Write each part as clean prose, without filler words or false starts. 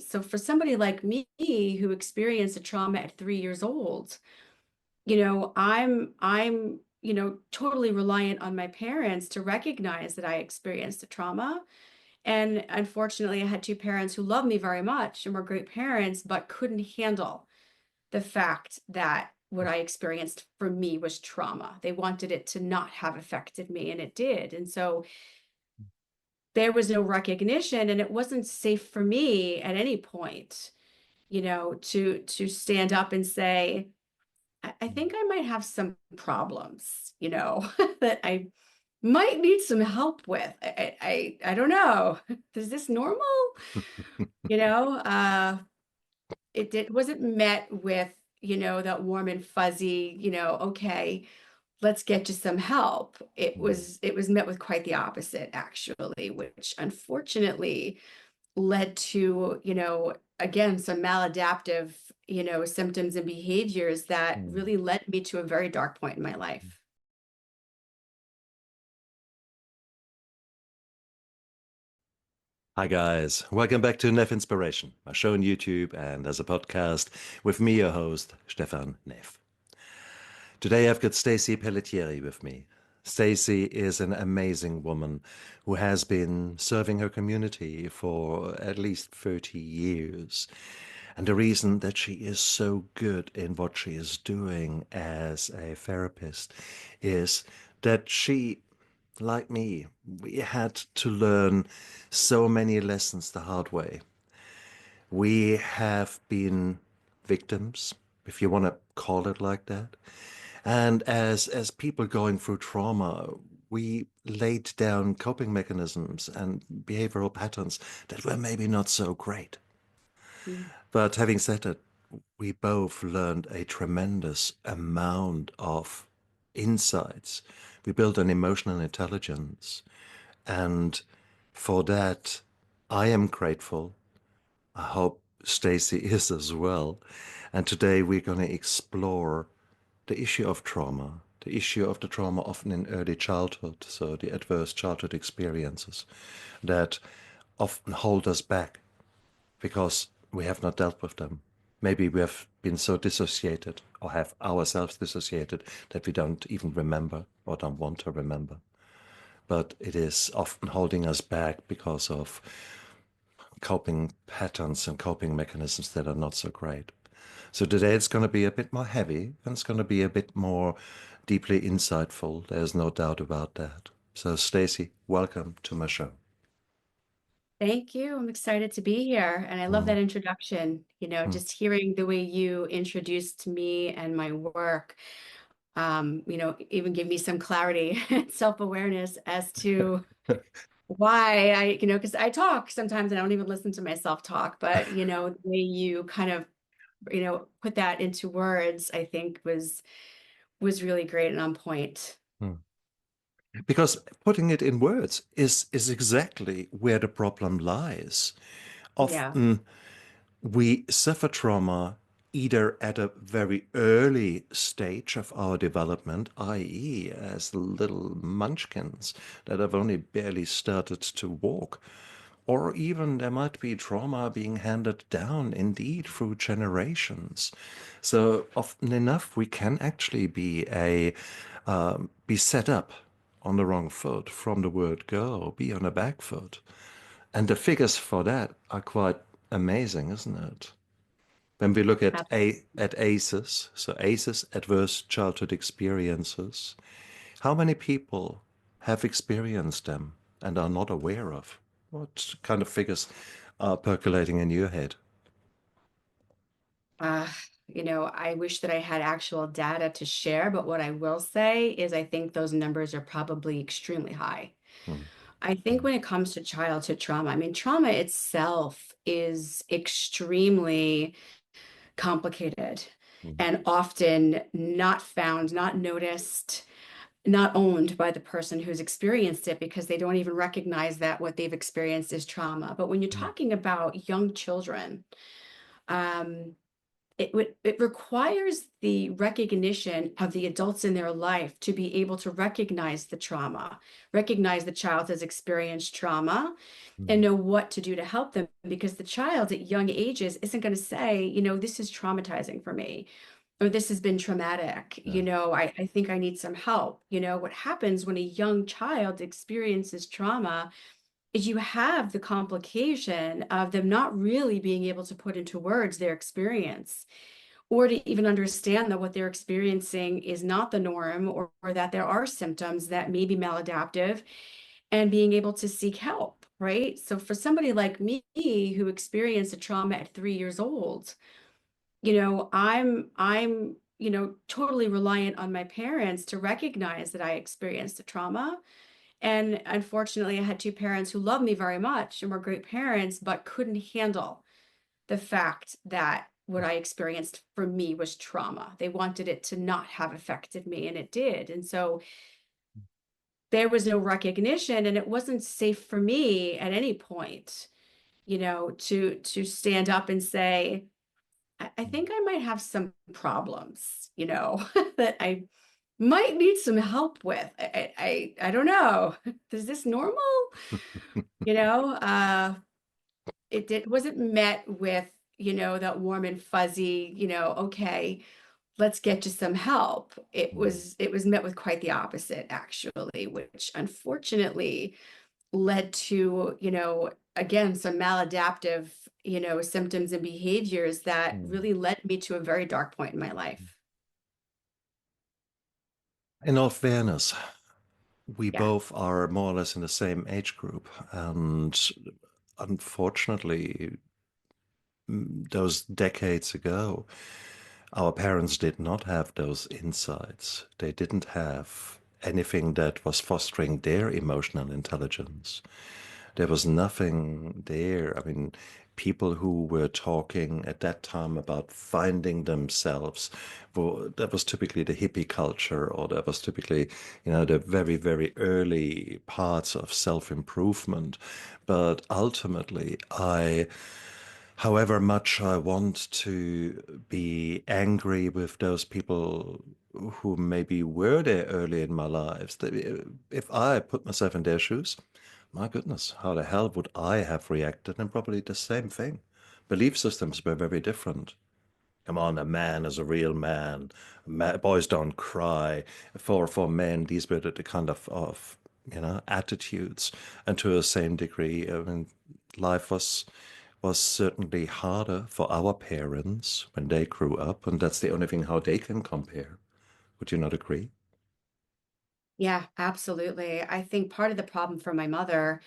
So for somebody like me who experienced a trauma at 3 years old, I'm totally reliant on my parents to recognize that I experienced a trauma. And unfortunately, I had two parents who loved me very much and were great parents, but couldn't handle the fact that what I experienced for me was trauma. They wanted it to not have affected me, and it did. And so there was no recognition, and it wasn't safe for me at any point, to stand up and say, I think I might have some problems, that I might need some help with. I don't know. Is this normal? You know, it wasn't met with, that warm and fuzzy, okay, let's get you some help. It was met with quite the opposite, actually, which unfortunately led to, again, some maladaptive, symptoms and behaviors that Mm. really led me to a very dark point in my life. Hi guys, welcome back to Neff Inspiration, my show on YouTube and as a podcast with me, your host, Stefan Neff. Today I've got Stacy Pelletieri with me. Stacy is an amazing woman who has been serving her community for at least 30 years. And the reason that she is so good in what she is doing as a therapist is that she, like me, we had to learn so many lessons the hard way. We have been victims, if you want to call it like that. And as people going through trauma, we laid down coping mechanisms and behavioral patterns that were maybe not so great. Mm. But having said that, we both learned a tremendous amount of insights. We built an emotional intelligence. And for that, I am grateful. I hope Stacy is as well. And today we're going to explore the issue of trauma, the issue of the trauma often in early childhood, so the adverse childhood experiences that often hold us back because we have not dealt with them. Maybe we have been so dissociated or have ourselves dissociated that we don't even remember or don't want to remember. But it is often holding us back because of coping patterns and coping mechanisms that are not so great. So today it's going to be a bit more heavy and it's going to be a bit more deeply insightful. There's no doubt about that. So Stacy, welcome to my show. Thank you. I'm excited to be here. And I love Mm, that introduction, mm, just hearing the way you introduced me and my work, even give me some clarity and self-awareness as to why because I talk sometimes and I don't even listen to myself talk, but the way you kind of, put that into words, I think was really great and on point. mm. Because putting it in words is exactly where the problem lies. Yeah. Often we suffer trauma either at a very early stage of our development, i.e., as little munchkins that have only barely started to walk, or even there might be trauma being handed down indeed through generations. So often enough, we can actually be set up on the wrong foot from the word go, be on a back foot. And the figures for that are quite amazing, isn't it? When we look at ACEs, so ACEs, adverse childhood experiences, how many people have experienced them and are not aware of? What kind of figures are percolating in your head? Uh, I wish that I had actual data to share, but what I will say is I think those numbers are probably extremely high. Hmm, I think when it comes to childhood trauma, I mean, trauma itself is extremely complicated hmm, and often not found, not noticed, not owned by the person who's experienced it because they don't even recognize that what they've experienced is trauma. But when you're hmm, talking about young children, um, it requires the recognition of the adults in their life to be able to recognize the trauma, recognize the child has experienced trauma, and Mm. know what to do to help them, because the child at young ages isn't going to say, this is traumatizing for me, or this has been traumatic. Yeah. I think I need some help. What happens when a young child experiences trauma is you have the complication of them not really being able to put into words their experience, or to even understand that what they're experiencing is not the norm, or that there are symptoms that may be maladaptive, and being able to seek help, right? So for somebody like me who experienced a trauma at 3 years old, I'm totally reliant on my parents to recognize that I experienced a trauma. And unfortunately, I had two parents who loved me very much and were great parents, but couldn't handle the fact that what I experienced for me was trauma. They wanted it to not have affected me, and it did. And so there was no recognition, and it wasn't safe for me at any point, to stand up and say, I think I might have some problems, that I might need some help with. I don't know. Is this normal? You know, it wasn't met with, that warm and fuzzy, okay, let's get you some help. It was met with quite the opposite, actually, which unfortunately led to, again, some maladaptive, symptoms and behaviors that Mm. really led me to a very dark point in my life. In all fairness, we Yeah. both are more or less in the same age group, and unfortunately, those decades ago, our parents did not have those insights. They didn't have anything that was fostering their emotional intelligence. There was nothing there. I mean, people who were talking at that time about finding themselves, well, that was typically the hippie culture, or that was typically, the very, very early parts of self-improvement. But ultimately, however much I want to be angry with those people who maybe were there early in my lives, if I put myself in their shoes, my goodness, how the hell would I have reacted? And probably the same thing. Belief systems were very different. Come on, a man is a real man. Boys don't cry. For men, these were the kind of attitudes. And to the same degree, I mean, life was certainly harder for our parents when they grew up, and that's the only thing how they can compare. Would you not agree? Yeah, absolutely. I think part of the problem for my mother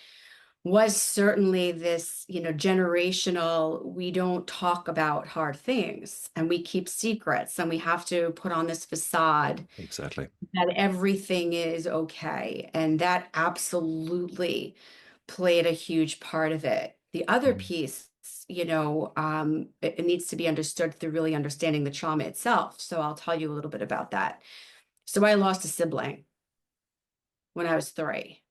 was certainly this, generational, we don't talk about hard things and we keep secrets and we have to put on this facade Exactly. that everything is okay. And that absolutely played a huge part of it. The other Mm. piece, it needs to be understood through really understanding the trauma itself. So I'll tell you a little bit about that. So I lost a sibling when I was 3.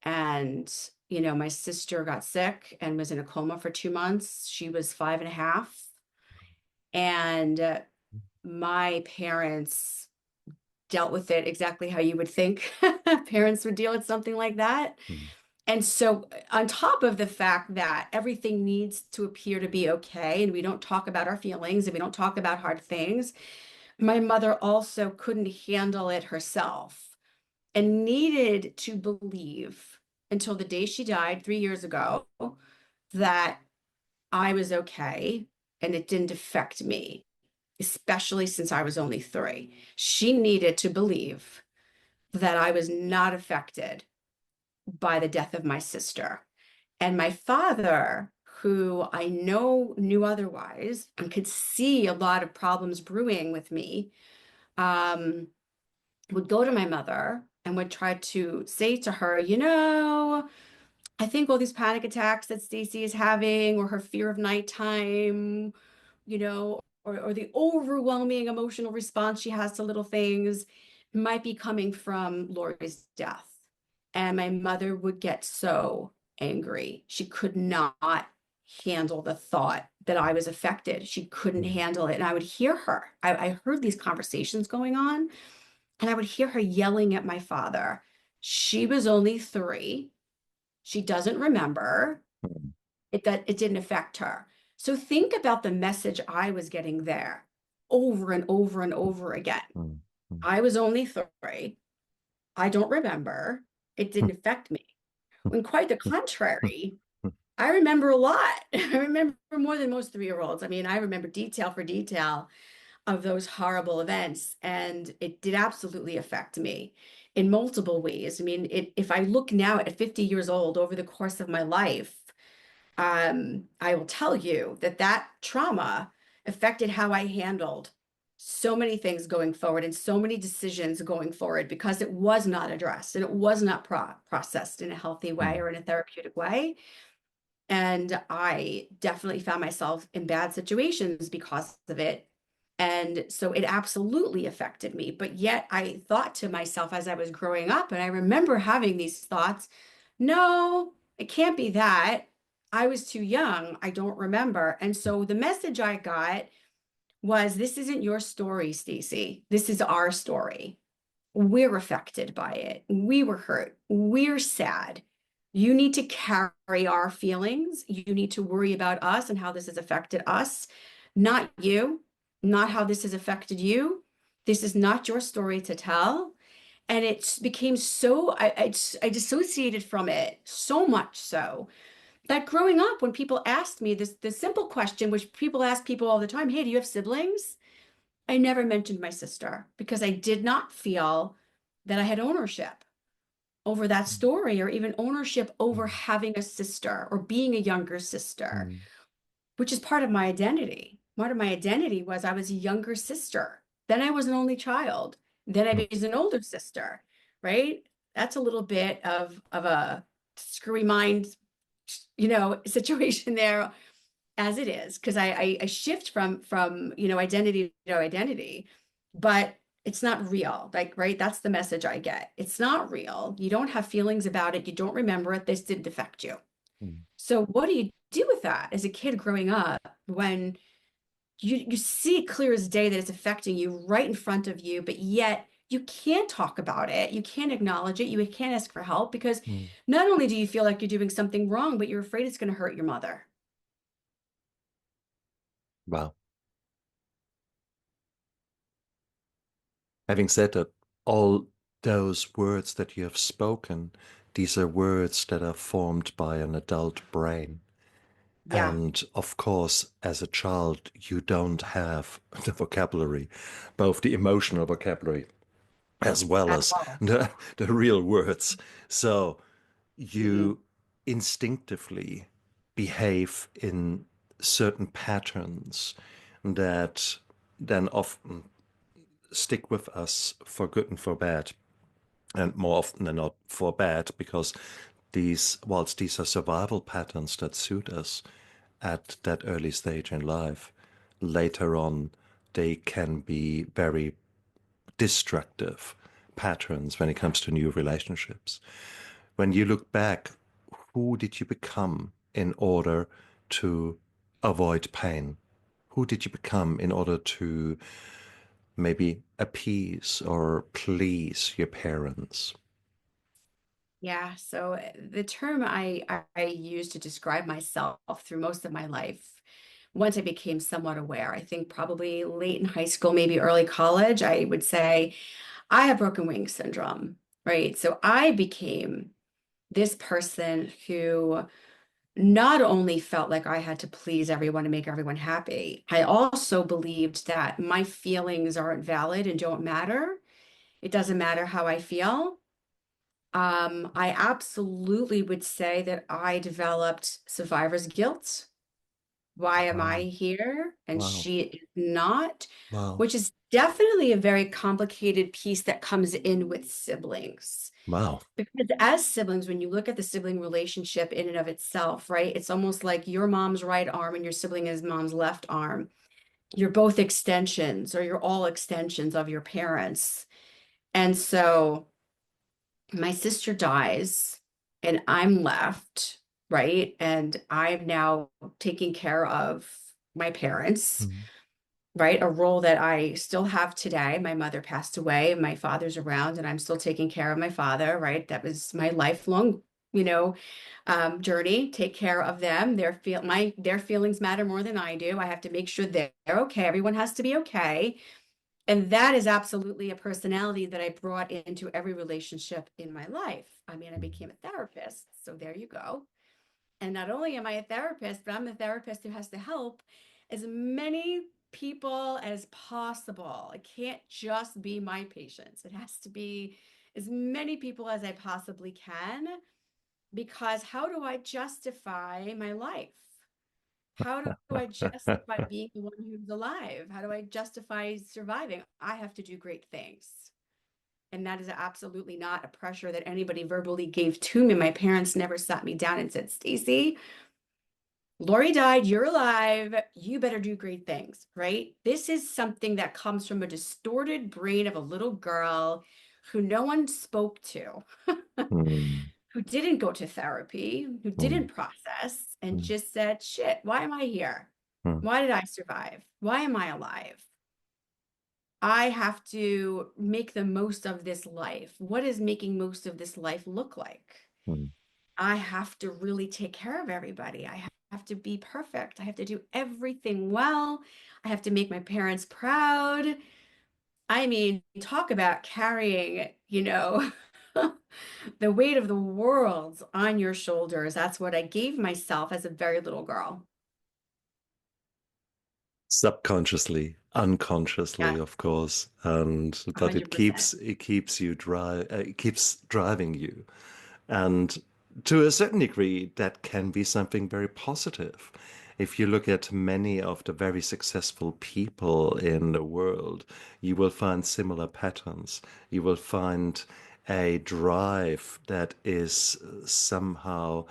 And, my sister got sick and was in a coma for 2 months. She was 5.5. And my parents dealt with it exactly how you would think parents would deal with something like that. Mm. And so, on top of the fact that everything needs to appear to be okay, and we don't talk about our feelings and we don't talk about hard things, my mother also couldn't handle it herself and needed to believe until the day she died 3 years ago that I was okay and it didn't affect me, especially since I was only 3. She needed to believe that I was not affected by the death of my sister. And my father, who I know knew otherwise and could see a lot of problems brewing with me, um, would go to my mother and would try to say to her, I think all these panic attacks that Stacy is having, or her fear of nighttime, or the overwhelming emotional response she has to little things might be coming from Lori's death. And my mother would get so angry. She could not handle the thought that I was affected. She couldn't mm, handle it. And I would hear her. I heard these conversations going on, and I would hear her yelling at my father. She was only 3. She doesn't remember mm, it, that it didn't affect her. So think about the message I was getting there over and over and over again. mm, mm, I was only 3. I don't remember. It mm, didn't affect me. mm, When quite the contrary, I remember a lot. I remember more than most 3-year-olds. I mean, I remember detail for detail of those horrible events, and it did absolutely affect me in multiple ways. I mean, if I look now at 50 years old over the course of my life, I will tell you that that trauma affected how I handled so many things going forward and so many decisions going forward because it was not addressed and it was not processed in a healthy way mm, or in a therapeutic way. And I definitely found myself in bad situations because of it. And so it absolutely affected me. But yet I thought to myself as I was growing up, and I remember having these thoughts, no, it can't be that. I was too young. I don't remember. And so the message I got was, this isn't your story, Stacy. This is our story. We're affected by it. We were hurt. We're sad. You need to carry our feelings. You need to worry about us and how this has affected us, not you, not how this has affected you. This is not your story to tell. And it became so, I dissociated from it so much so that growing up, when people asked me this simple question, which people ask people all the time, hey, do you have siblings? I never mentioned my sister because I did not feel that I had ownership over that story or even ownership over mm, having a sister or being a younger sister, mm, which is part of my identity. Part of my identity was I was a younger sister. Then I was an only child. Then mm, I was an older sister, right? That's a little bit of a screwy mind, situation there as it is, because I shift from identity to identity, but it's not real. Like, right, that's the message I get. It's not real. You don't have feelings about it. You don't remember it. This didn't affect you. mm. So what do you do with that as a kid growing up when you see clear as day that it's affecting you right in front of you, but yet you can't talk about it. You can't acknowledge it. You can't ask for help because Mm. not only do you feel like you're doing something wrong, but you're afraid it's going to hurt your mother. Wow. Having said that, all those words that you have spoken, these are words that are formed by an adult brain. Yeah, And of course, as a child, you don't have the vocabulary, both the emotional vocabulary as well at as all. the real words. So Mhm. you instinctively behave in certain patterns that then often stick with us for good and for bad, and more often than not for bad, because whilst these are survival patterns that suit us at that early stage in life, later on they can be very destructive patterns when it comes to new relationships. When you look back, who did you become in order to avoid pain? Who did you become in order to maybe appease or please your parents? Yeah, so the term I use to describe myself through most of my life, once I became somewhat aware, I think probably late in high school, maybe early college, I would say I have broken wing syndrome, right? So I became this person who not only felt like I had to please everyone and make everyone happy, I also believed that my feelings aren't valid and don't matter. It doesn't matter how I feel. I absolutely would say that I developed survivor's guilt. Why am I Wow, here and wow, she is not? wow, Which is definitely a very complicated piece that comes in with siblings. wow. Because as siblings, when you look at the sibling relationship in and of itself, right, it's almost like your mom's right arm and your sibling is mom's left arm. You're both extensions or you're all extensions of your parents. And so my sister dies and I'm left, right? And I'm now taking care of my parents, Mm. right? A role that I still have today. My mother passed away, my father's around, and I'm still taking care of my father, right? That was my lifelong, you know, journey. Take care of them. Their feelings matter more than I do. I have to make sure they're okay. Everyone has to be okay. And that is absolutely a personality that I brought into every relationship in my life. I mean, I became a therapist, so there you go. And not only am I a therapist, but I'm the therapist who has to help as many people as possible. It can't just be my patients. It has to be as many people as I possibly can, because how do I justify my life? How do I justify being the one who's alive? How do I justify surviving? I have to do great things. And that is absolutely not a pressure that anybody verbally gave to me. My parents never sat me down and said, Stacy, Lori died, you're alive, you better do great things, right? This is something that comes from a distorted brain of a little girl who no one spoke to, Mm. who didn't go to therapy, who Mm. didn't process, and Mm. just said, shit, why am I here? Mm. Why did I survive? Why am I alive? I have to make the most of this life. What does making most of this life look like? Mm. I have to really take care of everybody. I have to be perfect. I have to do everything well. I have to make my parents proud. I mean, talk about carrying, the weight of the world on your shoulders. That's what I gave myself as a very little girl. Subconsciously, Yeah, unconsciously, of course, and but it 100%. keeps you drive it keeps driving you. And to a certain degree, that can be something very positive. If you look at many of the very successful people in the world, you will find similar patterns. You will find a drive that is somehow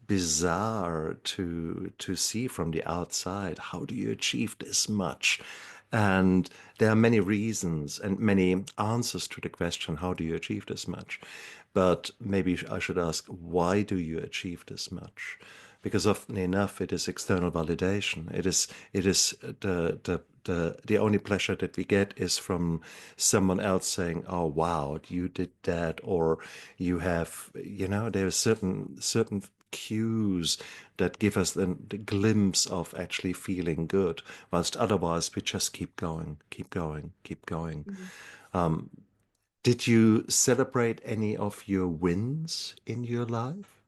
bizarre to see from the outside. How do you achieve this much? And there are many reasons and many answers to the question, how do you achieve this much? But maybe I should ask, why do you achieve this much? Because often enough, it is external validation. It is the only pleasure that we get is from someone else saying, "Oh, wow, you did that," or you have, there are certain cues that give us the glimpse of actually feeling good, whilst otherwise we just keep going, keep going, keep going. Mhm. Did you celebrate any of your wins in your life?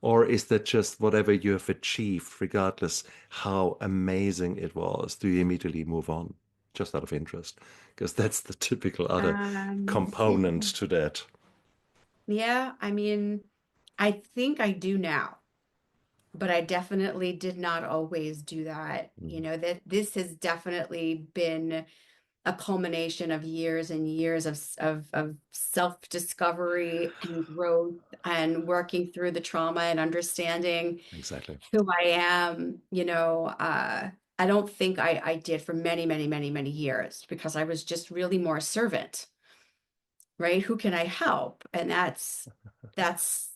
Or is that just whatever you have achieved, regardless how amazing it was, do you immediately move on? Just out of interest, because that's the typical other Um, component to that. yeah, I mean, I think I do now, but I definitely did not always do that. Mm. That this has definitely been a culmination of years and years of self-discovery and growth and working through the trauma and understanding Exactly. who I am. I don't think I did for many, many, many, many years because I was just really more a servant, right? Who can I help? And that's that's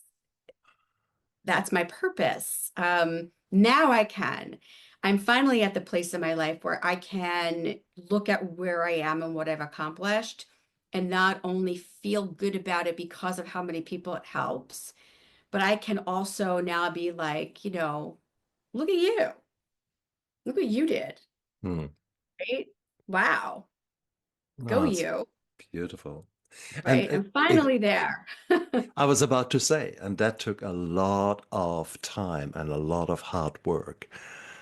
my purpose. Now I can. I'm finally at the place in my life where I can look at where I am and what I've accomplished and not only feel good about it because of how many people it helps, but I can also now be like, look at you. Look what you did, Hmm. right? Wow. Go No, it's you, beautiful. And right? I'm finally there. I was about to say, and that took a lot of time and a lot of hard work.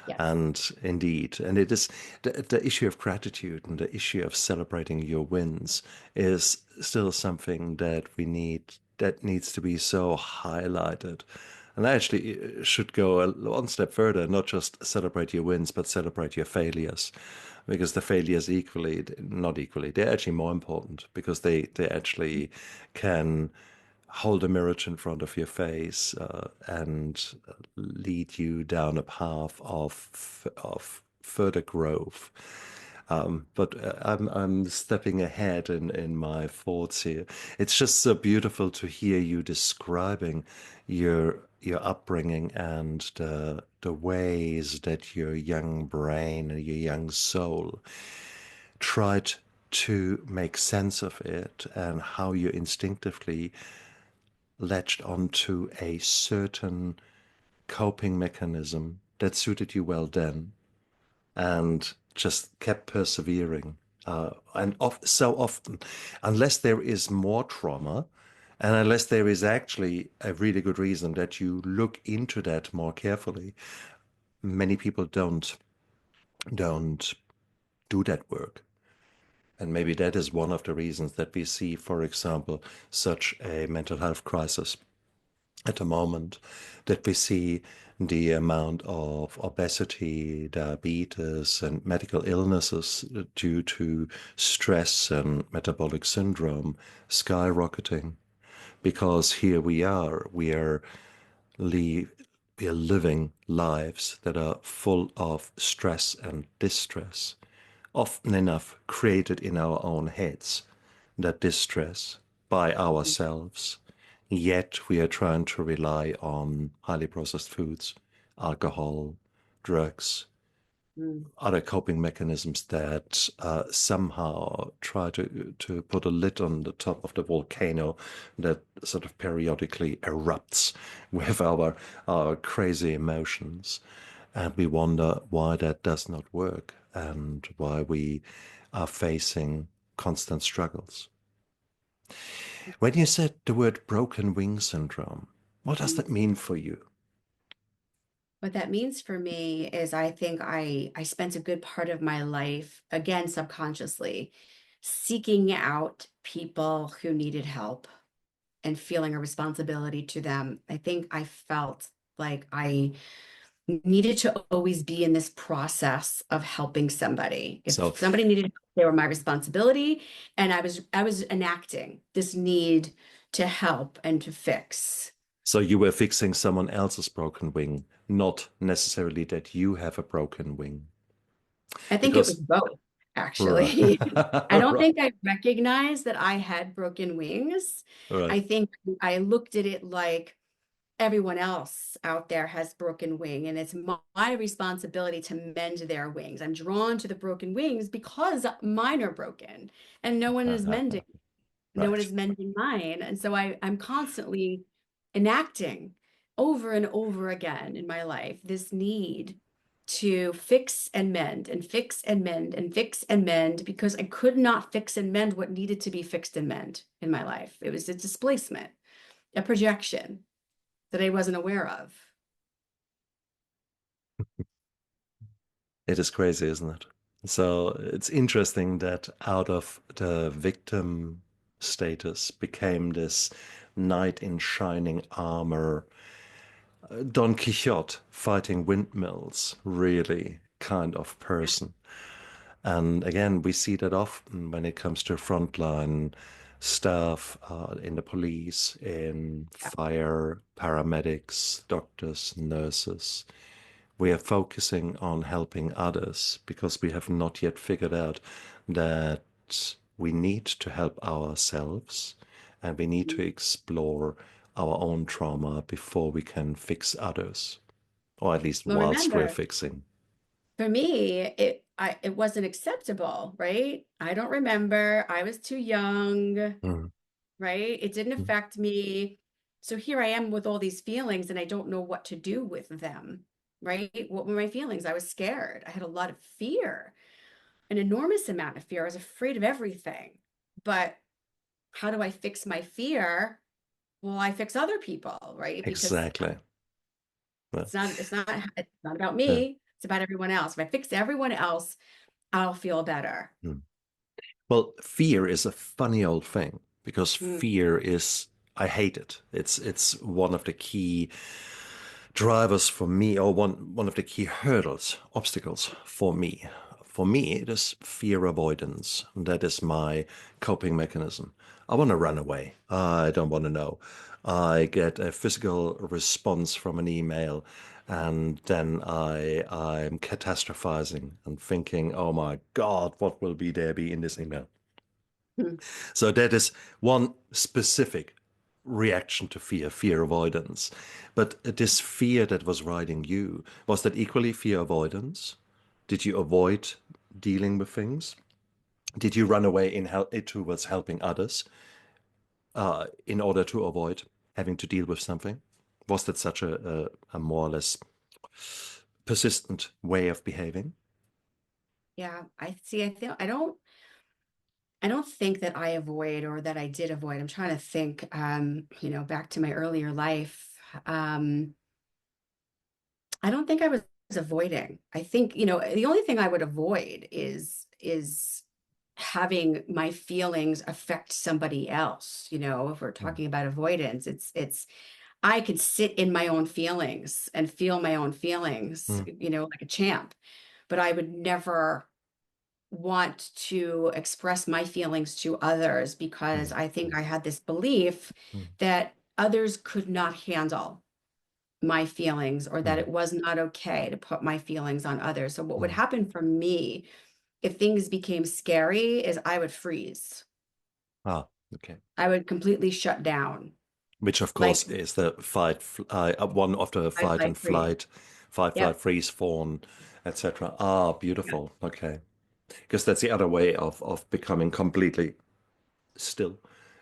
Yes. And indeed, and it is the issue of gratitude and the issue of celebrating your wins is still something that needs to be so highlighted. And I actually should go one step further, not just celebrate your wins, but celebrate your failures. Because the failures not equally, they're actually more important because they actually can hold a mirror in front of your face and lead you down a path of further growth. But I'm stepping ahead in my thoughts here. It's just so beautiful to hear you describing your upbringing and the ways that your young brain and your young soul tried to make sense of it, and how you instinctively latched onto a certain coping mechanism that suited you well then, and just kept persevering. So often, unless there is more trauma, and unless there is actually a really good reason that you look into that more carefully, many people don't do that work. And maybe that is one of the reasons that we see, for example, such a mental health crisis at the moment, that we see the amount of obesity, diabetes, and medical illnesses due to stress and metabolic syndrome skyrocketing. Because here li- we are living lives that are full of stress and distress, often enough created in our own heads, that distress by ourselves. Yet we are trying to rely on highly processed foods, alcohol, drugs, Mm. other coping mechanisms that somehow try to put a lid on the top of the volcano that sort of periodically erupts with our crazy emotions. And we wonder why that does not work and why we are facing constant struggles. When you said the word broken wing syndrome, what does that mean for you? What that means for me is I think I spent a good part of my life, again, subconsciously, seeking out people who needed help and feeling a responsibility to them. I think I felt like I needed to always be in this process of helping somebody. So, If somebody needed help, they were my responsibility, and I was enacting this need to help and to fix. so you were fixing someone else's broken wing, not necessarily that you have a broken wing. I think it was Because, both, right, actually. I don't right, think I recognized that I had broken wings. right. I think I looked at it like everyone else out there has broken wing, and it's my responsibility to mend their wings. I'm drawn to the broken wings because mine are broken, and no one Right. is mending mine. And so I'm constantly enacting over and over again in my life this need to fix and mend and fix and mend and fix and mend, because I could not fix and mend what needed to be fixed and mend in my life. It was a displacement, a projection that I wasn't aware of. It is crazy, isn't it? So it's interesting that out of the victim status became this knight in shining armor, Don Quixote fighting windmills, really kind of person. And again, we see that often when it comes to frontline staff in the police, in fire, paramedics, doctors, nurses. We are focusing on helping others because we have not yet figured out that we need to help ourselves, and we need to explore our own trauma before we can fix others, or at least Well, whilst we're remember, fixing. for me, it wasn't acceptable, right? I don't remember. I was too young, Mm. right? It didn't Mm. affect me. So here I am with all these feelings and I don't know what to do with them, right? What were my feelings? I was scared. I had a lot of fear, an enormous amount of fear. I was afraid of everything. But how do I fix my fear? Well, I fix other people, right? Because Exactly. Well, it's not about yeah. me. It's about everyone else. If I fix everyone else, I'll feel better. Mm. Well, fear is a funny old thing because Mm, fear is, I hate it. It's one of the key drivers for me, or one of the key hurdles, obstacles for me. For me, it is fear avoidance. That is my coping mechanism. I want to run away. I don't want to know. I get a physical response from an email, and then I'm catastrophizing and thinking, oh my God, what will be there be in this email? Hmm. So that is one specific reaction to fear, fear avoidance. But this fear that was riding you, was that equally fear avoidance? Did you avoid dealing with things? Did you run away towards helping others in order to avoid having to deal with something? Was that such a more or less persistent way of behaving? Yeah, I see. I don't think that I avoid or that I did avoid. I'm trying to think, back to my earlier life. Um, I don't think I was avoiding. I think, the only thing I would avoid is having my feelings affect somebody else. If we're Mm, talking about avoidance, it's I could sit in my own feelings and feel my own feelings, mm, like a champ, but I would never want to express my feelings to others because mm, I think I had this belief mm, that others could not handle my feelings or that mm, it was not okay to put my feelings on others. So what would mm. happen for me if things became scary is I would freeze. Ah, okay. I would completely shut down, Which of like course is the one of the fight, fight and flight, freeze. fight, flight, Yep. freeze, fawn, etc. Ah, Yeah. beautiful. Okay, because that's the other way of becoming completely still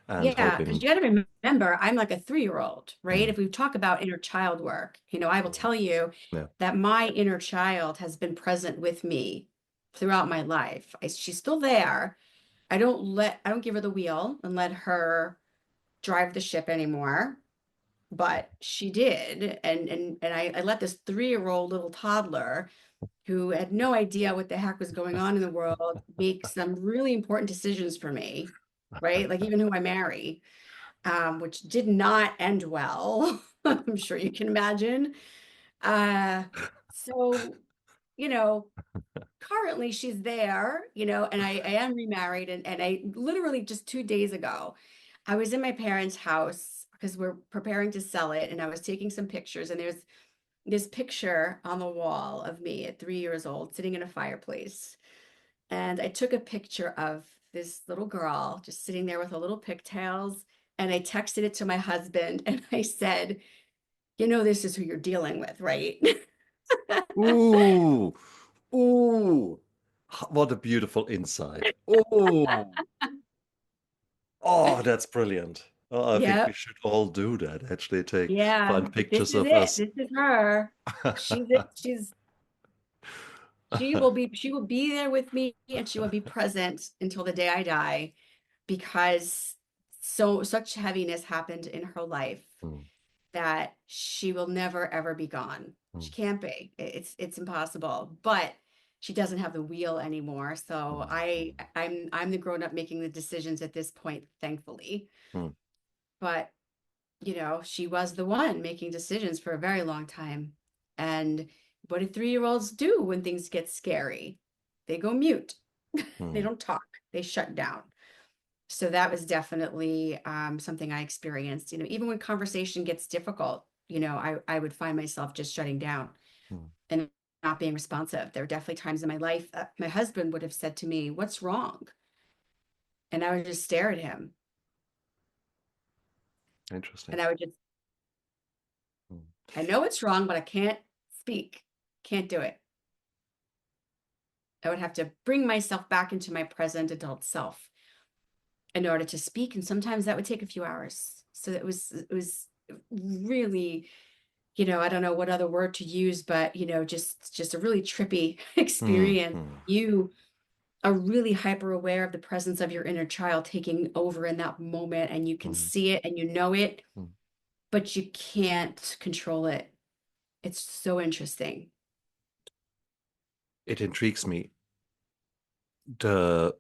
and Yeah, because hoping. you got to remember, I'm like a 3-year-old, right? Mm, If we talk about inner child work, I will mm, tell you yeah. that my inner child has been present with me throughout my life. She's still there. I don't give her the wheel and let her drive the ship anymore, but she did. And I let this 3-year-old little toddler who had no idea what the heck was going on in the world make some really important decisions for me, right? Like even who I marry, which did not end well. I'm sure you can imagine. Uh, so, you know, currently she's there, and I am remarried. And I literally just 2 days ago, I was in my parents' house because we're preparing to sell it. And I was taking some pictures, and there's this picture on the wall of me at 3 years old sitting in a fireplace. And I took a picture of this little girl just sitting there with her little pigtails. And I texted it to my husband and I said, this is who you're dealing with, right? Ooh, ooh, what a beautiful insight. Oh, oh, that's brilliant. Oh, I think we Yep. should all do that. Actually, Yeah. find This pictures is of it. us. This is her. She will be there with me and she will be present until the day I die because such heaviness happened in her life Mm, that she will never ever be gone. mm, She can't be. It's impossible. But she doesn't have the wheel anymore. So mm, I'm the grown up making the decisions at this point, thankfully. mm, But she was the one making decisions for a very long time. And what do 3-year-olds do when things get scary? They go mute. They mm, don't talk. They shut down. So that was definitely something I experienced. Even when conversation gets difficult, I would find myself just shutting down mm. and not being responsive. There were definitely times in my life that my husband would have said to me, "What's wrong?" And I would just stare at him, Interesting. and I would just, Mm, I know it's wrong, but I can't speak, can't do it. I would have to bring myself back into my present adult self in order to speak, and sometimes that would take a few hours. So it was really, I don't know what other word to use, but just a really trippy mm, experience. mm, You are really hyper aware of the presence of your inner child taking over in that moment, and you can mm, see it and you know it, mm. but you can't control it. It's so interesting. It intrigues me the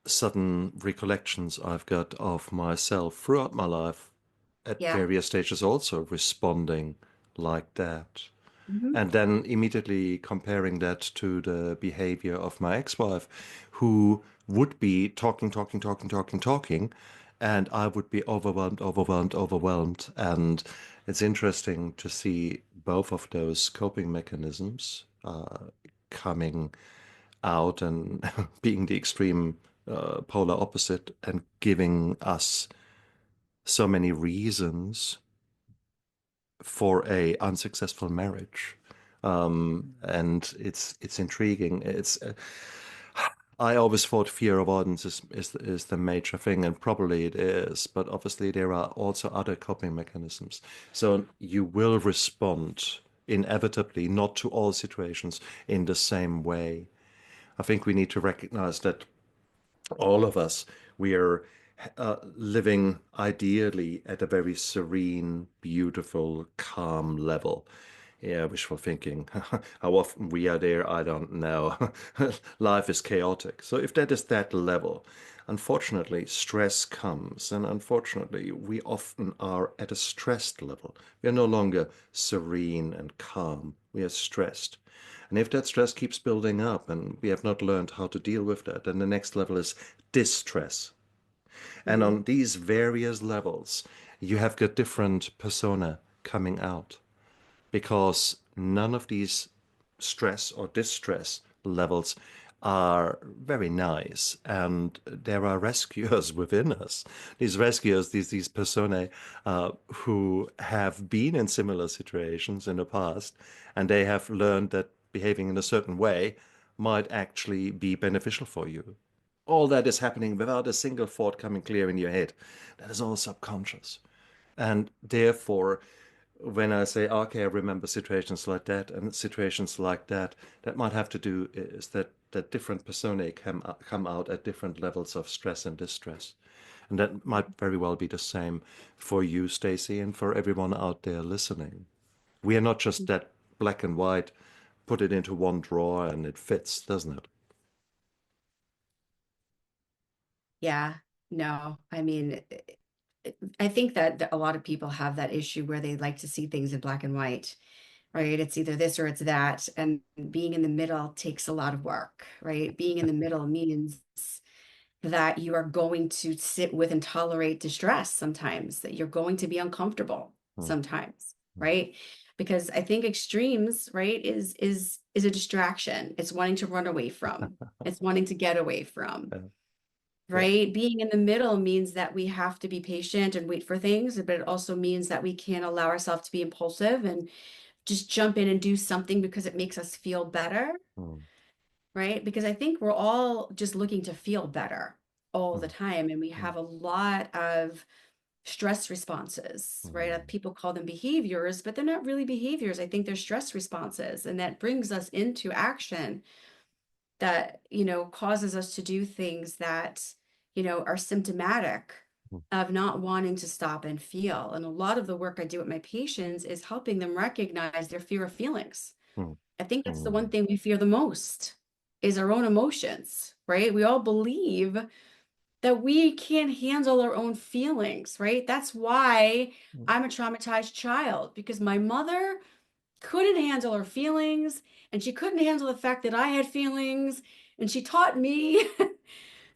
sudden recollections I've got of myself throughout my life at Yeah. various stages also responding like that. Hmm. And then immediately comparing that to the behavior of my ex-wife, who would be talking, talking, talking, talking, talking, and I would be overwhelmed, overwhelmed, overwhelmed. And it's interesting to see both of those coping mechanisms coming out and being the extreme polar opposite and giving us so many reasons for a unsuccessful marriage. And it's intriguing. I always thought fear avoidance is the major thing, and probably it is, but obviously there are also other coping mechanisms. So you will respond inevitably, not to all situations in the same way. I think we need to recognize that all of us, we are living ideally at a very serene, beautiful, calm level. Yeah, wishful thinking. How often we are there, I don't know. Life is chaotic. So if that is that level, unfortunately, stress comes, and unfortunately, we often are at a stressed level. We are no longer serene and calm. We are stressed. And if that stress keeps building up and we have not learned how to deal with that, then the next level is distress. And Mhm. on these various levels, you have got different persona coming out because none of these stress or distress levels are very nice, and there are rescuers within us. These rescuers, these personae, who have been in similar situations in the past, and they have learned that behaving in a certain way might actually be beneficial for you. All that is happening without a single thought coming clear in your head. That is all subconscious. And therefore, when I say, okay, I remember situations like that and situations like that, that might have to do is that different personae come out at different levels of stress and distress. And that might very well be the same for you, Stacy, and for everyone out there listening. We are not just that black and white, put it into one drawer and it fits, doesn't it? Yeah, no, I mean, I think that a lot of people have that issue where they like to see things in black and white, right? It's either this or it's that. And being in the middle takes a lot of work, right? Being in the middle means that you are going to sit with and tolerate distress sometimes, that you're going to be uncomfortable Hmm, sometimes, hmm. right? Because I think extremes, right, is a distraction. It's wanting to run away from. It's wanting to get away from. Yeah, yeah. Right? Being in the middle means that we have to be patient and wait for things, but it also means that we can't allow ourselves to be impulsive and just jump in and do something because it makes us feel better, Hmm, right? Because I think we're all just looking to feel better all the hmm, time, and we hmm, have a lot of stress responses, right? hmm, People call them behaviors, but they're not really behaviors. I think they're stress responses, and that brings us into action that, causes us to do things that, are symptomatic hmm, of not wanting to stop and feel. And a lot of the work I do with my patients is helping them recognize their fear of feelings. hmm, I think that's the hmm, one thing we fear the most is our own emotions, right? We all believe that we can't handle our own feelings, right? That's why hmm. I'm a traumatized child because my mother couldn't handle her feelings and she couldn't handle the fact that I had feelings and she taught me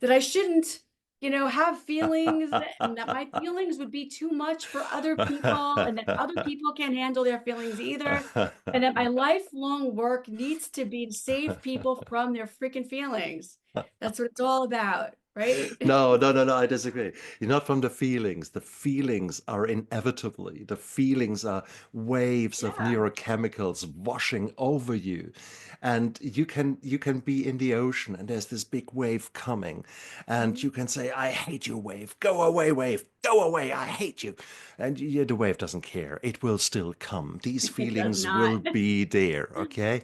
that I shouldn't, have feelings and that my feelings would be too much for other people and that other people can't handle their feelings either and that my lifelong work needs to be to save people from their freaking feelings. That's what it's all about, right? No, no, no, no, I disagree. You're not from the feelings. The feelings are inevitably, the feelings are waves of Yeah. neurochemicals washing over you. And you can be in the ocean and there's this big wave coming. And Mhm. you can say, I hate you, wave. Go away, wave. Go away. I hate you. And the wave doesn't care. It will still come. These It does feelings will not. be there. Okay.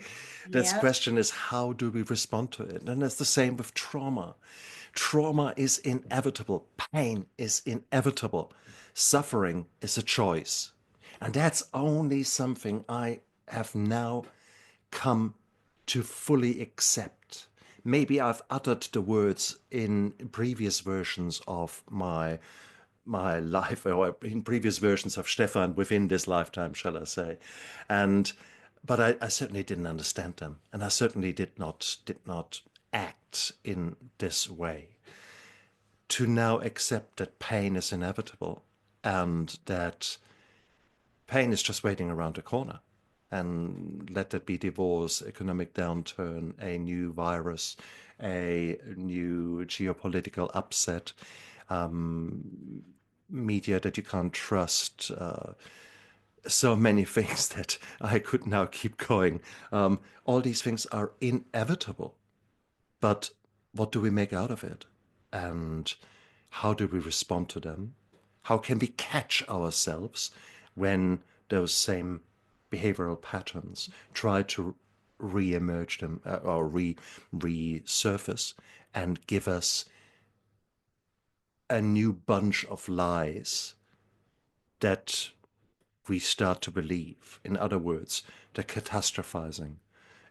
This Yeah. question is, how do we respond to it? And it's the same with trauma. Trauma is inevitable. Pain is inevitable. Suffering is a choice. And that's only something I have now come to fully accept. Maybe I've uttered the words in previous versions of my life, or in previous versions of Stefan within this lifetime, shall I say. And but I certainly didn't understand them, and I certainly did not act in this way. To now accept that pain is inevitable and that pain is just waiting around the corner. And let that be divorce, economic downturn, a new virus, a new geopolitical upset, media that you can't trust, so many things that I could now keep going. All these things are inevitable, but what do we make out of it? And how do we respond to them? How can we catch ourselves when those same behavioral patterns try to re-emerge them or resurface and give us a new bunch of lies that we start to believe. In other words, the catastrophizing.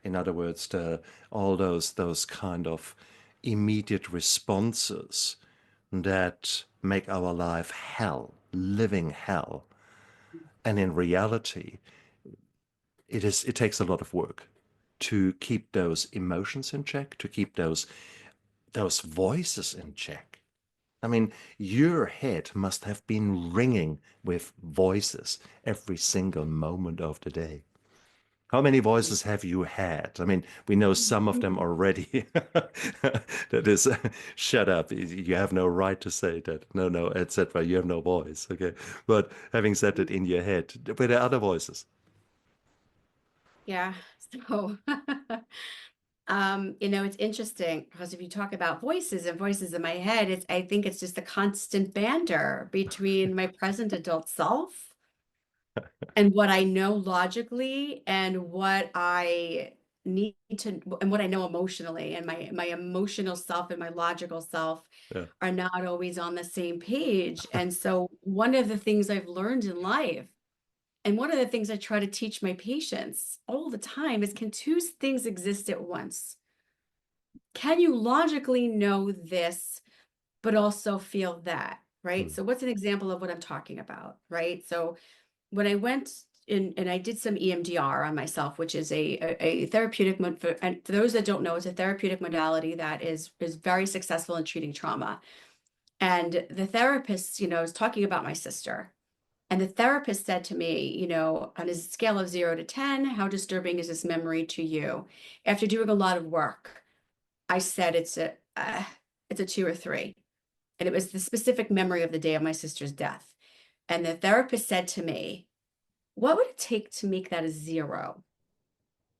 In other words, all those kind of immediate responses that make our life hell, living hell. And in reality, it takes a lot of work to keep those emotions in check, to keep those voices in check. I mean, your head must have been ringing with voices every single moment of the day. How many voices have you had? I mean, we know some of them already. That is, shut up. You have no right to say that. No, no, etc. You have no voice. Okay. But having said that in your head, were there other voices? Yeah. So, it's interesting because if you talk about voices and voices in my head, I think it's just a constant banter between my present adult self and what I know logically and what I need to and what I know emotionally. And my emotional self and my logical self Yeah. are not always on the same page. And so one of the things I've learned in life, and one of the things I try to teach my patients all the time is, can two things exist at once? Can you logically know this, but also feel that, right? Mm, So what's an example of what I'm talking about, right? So when I went in and I did some EMDR on myself, which is a therapeutic, and for those that don't know, it's a therapeutic modality that is very successful in treating trauma. And the therapist, was talking about my sister. And the therapist said to me, on a scale of 0 to 10, how disturbing is this memory to you? After doing a lot of work, I said it's a 2 or 3. And it was the specific memory of the day of my sister's death. And the therapist said to me, what would it take to make that a 0?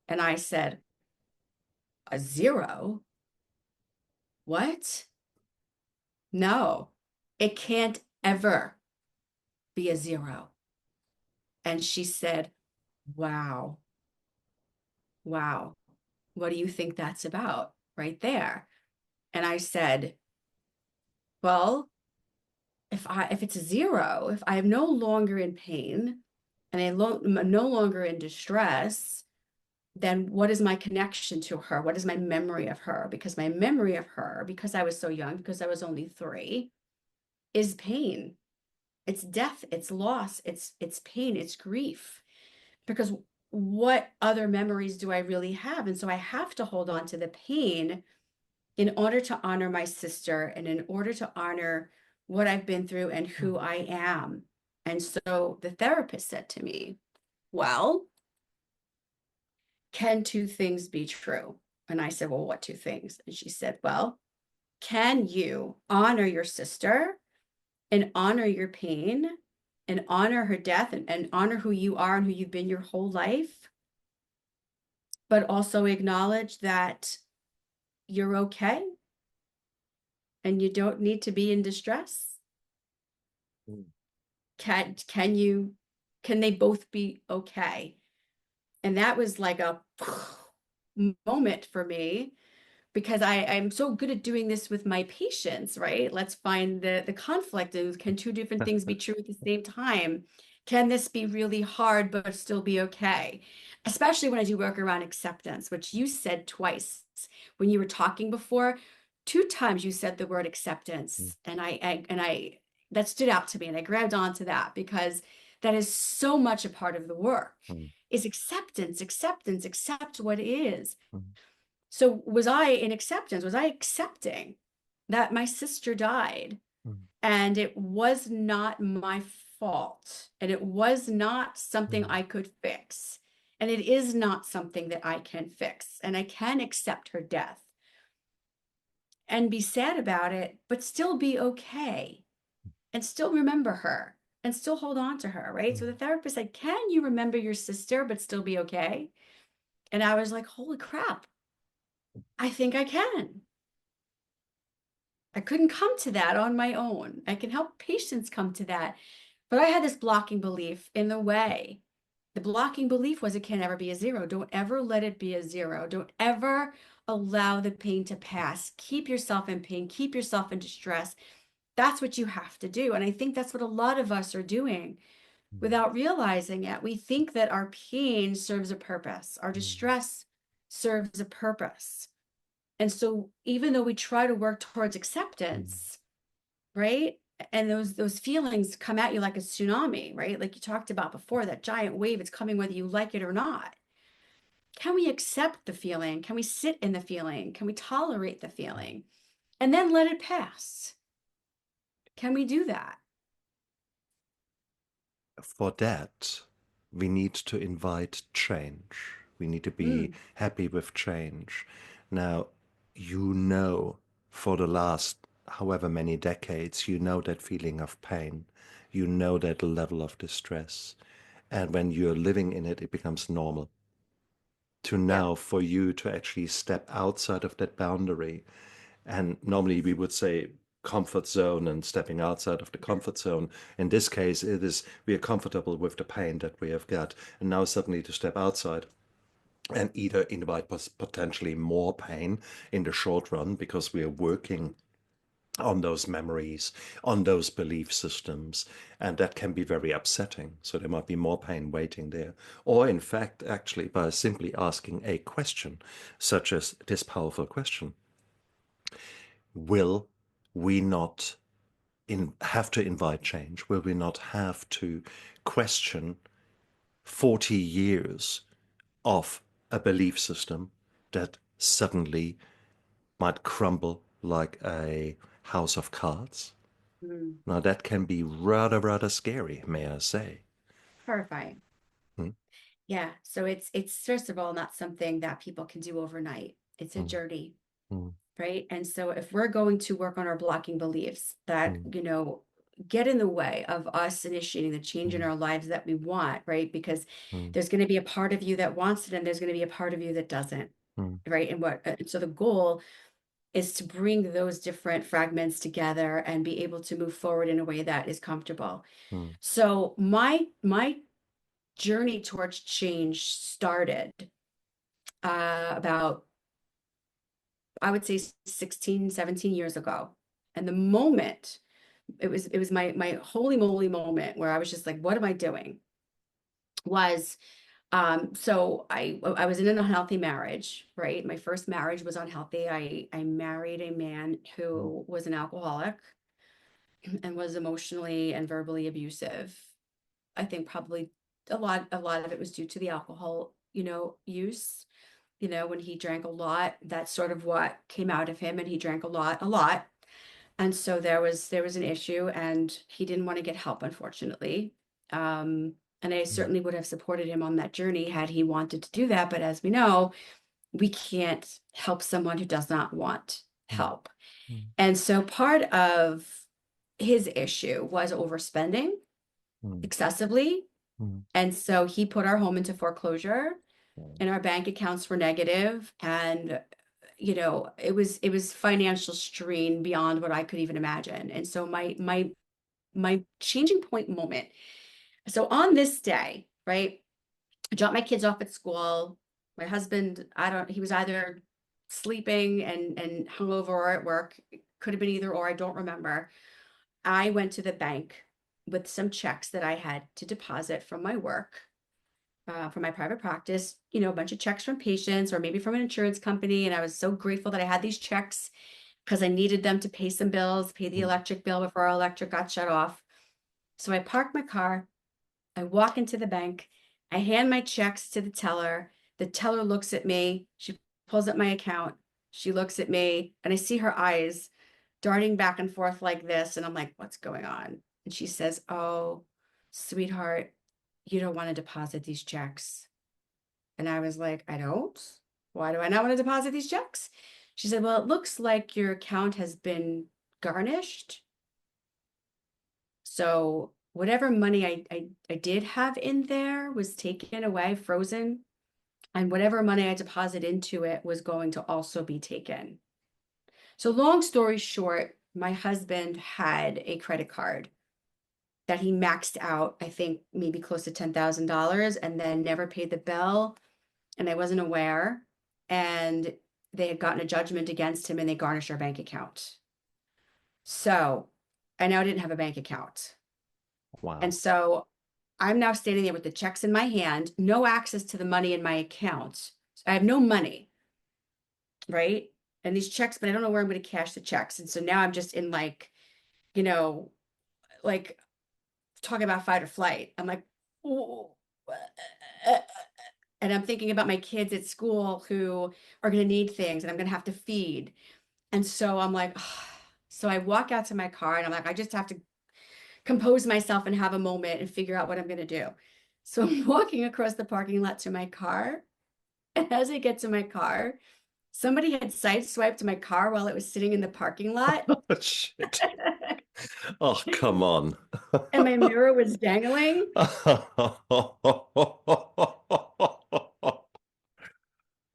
And I said, a 0? What? No, it can't ever be a 0. And she said, wow, wow, what do you think that's about right there? And I said, well, if it's a 0, if I am no longer in pain and I'm no longer in distress, then what is my connection to her? What is my memory of her? Because my memory of her, because I was so young, because I was only 3, is pain. It's death, it's loss, it's pain, it's grief. Because what other memories do I really have? And so I have to hold on to the pain in order to honor my sister and in order to honor what I've been through and mm, who I am. And so the therapist said to me, well, can two things be true? And I said, well, what two things? And she said, well, can you honor your sister and honor your pain and honor her death and honor who you are and who you've been your whole life, but also acknowledge that you're okay and you don't need to be in distress? mm, Can they both be okay? And that was like a moment for me, because I'm so good at doing this with my patients, right? Let's find the conflict, and can two different things be true at the same time? Can this be really hard but still be okay? Especially when I do work around acceptance, which you said twice when you were talking before. 2 times you said the word mm, acceptance, and I that stood out to me, and I grabbed onto that because that is so much a part of the work, mm, is acceptance, acceptance, accept what is. mm, So was I in acceptance? Was I accepting that my sister died mm, and it was not my fault and it was not something mm, I could fix? And it is not something that I can fix. And I can accept her death and be sad about it, but still be okay and still remember her and still hold on to her, right? So the therapist said, can you remember your sister, but still be okay? And I was like, holy crap, I think I can. I couldn't come to that on my own. I can help patients come to that. But I had this blocking belief in the way. The blocking belief was it can never be a zero. Don't ever let it be a zero. Don't ever allow the pain to pass. Keep yourself in pain, keep yourself in distress. That's what you have to do. And I think that's what a lot of us are doing without realizing it. We think that our pain serves a purpose, our distress serves a purpose. And so even though we try to work towards acceptance, right? And those feelings come at you like a tsunami, right? Like you talked about before, that giant wave, it's coming whether you like it or not. Can we accept the feeling? Can we sit in the feeling? Can we tolerate the feeling? And then let it pass? Can we do that? For that, we need to invite change. We need to be Mm, happy with change. Now, you know, for the last however many decades, you know that feeling of pain. You know that level of distress. And when you're living in it, it becomes normal. To yeah. now, for you to actually step outside of that boundary, and normally we would say comfort zone and stepping outside of the comfort zone. In this case, it is we are comfortable with the pain that we have got, and now suddenly to step outside and either invite potentially more pain in the short run because we are working on those memories, on those belief systems, and that can be very upsetting. So there might be more pain waiting there. Or, in fact, actually, by simply asking a question, such as this powerful question: will we not have to invite change? Will we not have to question 40 years of a belief system that suddenly might crumble like a house of cards? Mm, Now, that can be rather, rather scary, may I say. horrifying. Hmm, Yeah. So it's first of all not something that people can do overnight. It's a hmm, journey, hmm, right? And so if we're going to work on our blocking beliefs that, hmm, get in the way of us initiating the change in hmm, our lives that we want, right? Because hmm, there's going to be a part of you that wants it and there's going to be a part of you that doesn't, hmm, right? And so the goal is to bring those different fragments together and be able to move forward in a way that is comfortable. hmm, So my journey towards change started about, I would say 16, 17 years ago. And the moment it was my holy moly moment where I was just like, what am I doing? Was so I was in an unhealthy marriage, right? My first marriage was unhealthy. I married a man hmm, who was an alcoholic and was emotionally and verbally abusive. I think probably a lot of it was due to the alcohol, use. When he drank a lot, that's sort of what came out of him, and he drank a lot. And so there was an issue, and he didn't want to get help, unfortunately. And I hmm, certainly would have supported him on that journey had he wanted to do that. But as we know, we can't help someone who does not want hmm, help. hmm, And so part of his issue was overspending hmm, excessively. hmm, And so he put our home into foreclosure hmm, and our bank accounts were negative, and it was financial strain beyond what I could even imagine. And so my changing point moment. So on this day, right, I dropped my kids off at school. My husband, he was either sleeping and hungover or at work. It could have been either or, I don't remember. I went to the bank with some checks that I had to deposit from my work, from my private practice, a bunch of checks from patients or maybe from an insurance company. And I was so grateful that I had these checks because I needed them to pay some bills, pay the hmm, electric bill before our electric got shut off. So I parked my car, I walk into the bank, I hand my checks to the teller. The teller looks at me, she pulls up my account, she looks at me, and I see her eyes darting back and forth like this. And I'm like, what's going on? And she says, oh, sweetheart, you don't want to deposit these checks. And I was like, I don't. Why do I not want to deposit these checks? She said, well, it looks like your account has been garnished. So whatever money I did have in there was taken away, frozen, and whatever money I deposited into it was going to also be taken. So long story short, my husband had a credit card that he maxed out, I think maybe close to $10,000 and then never paid the bill. And I wasn't aware. And they had gotten a judgment against him and they garnished our bank account. So I now didn't have a bank account. And Wow. so I'm now standing there with the checks in my hand, no access to the money in my account. I have no money, right? And these checks, but I don't know where I'm going to cash the checks. And so now I'm just in like, you know, like talking about fight or flight. I'm like, "Ooh, and I'm thinking about my kids at school who are going to need things and I'm going to have to feed. And so I'm like, so I walk out to my car and I'm like, I just have to compose myself and have a moment and figure out what I'm going to do. So I'm walking across the parking lot to my car. And as I get to my car, somebody had sideswiped my car while it was sitting in the parking lot. Shit. Oh, come on. And my mirror was dangling.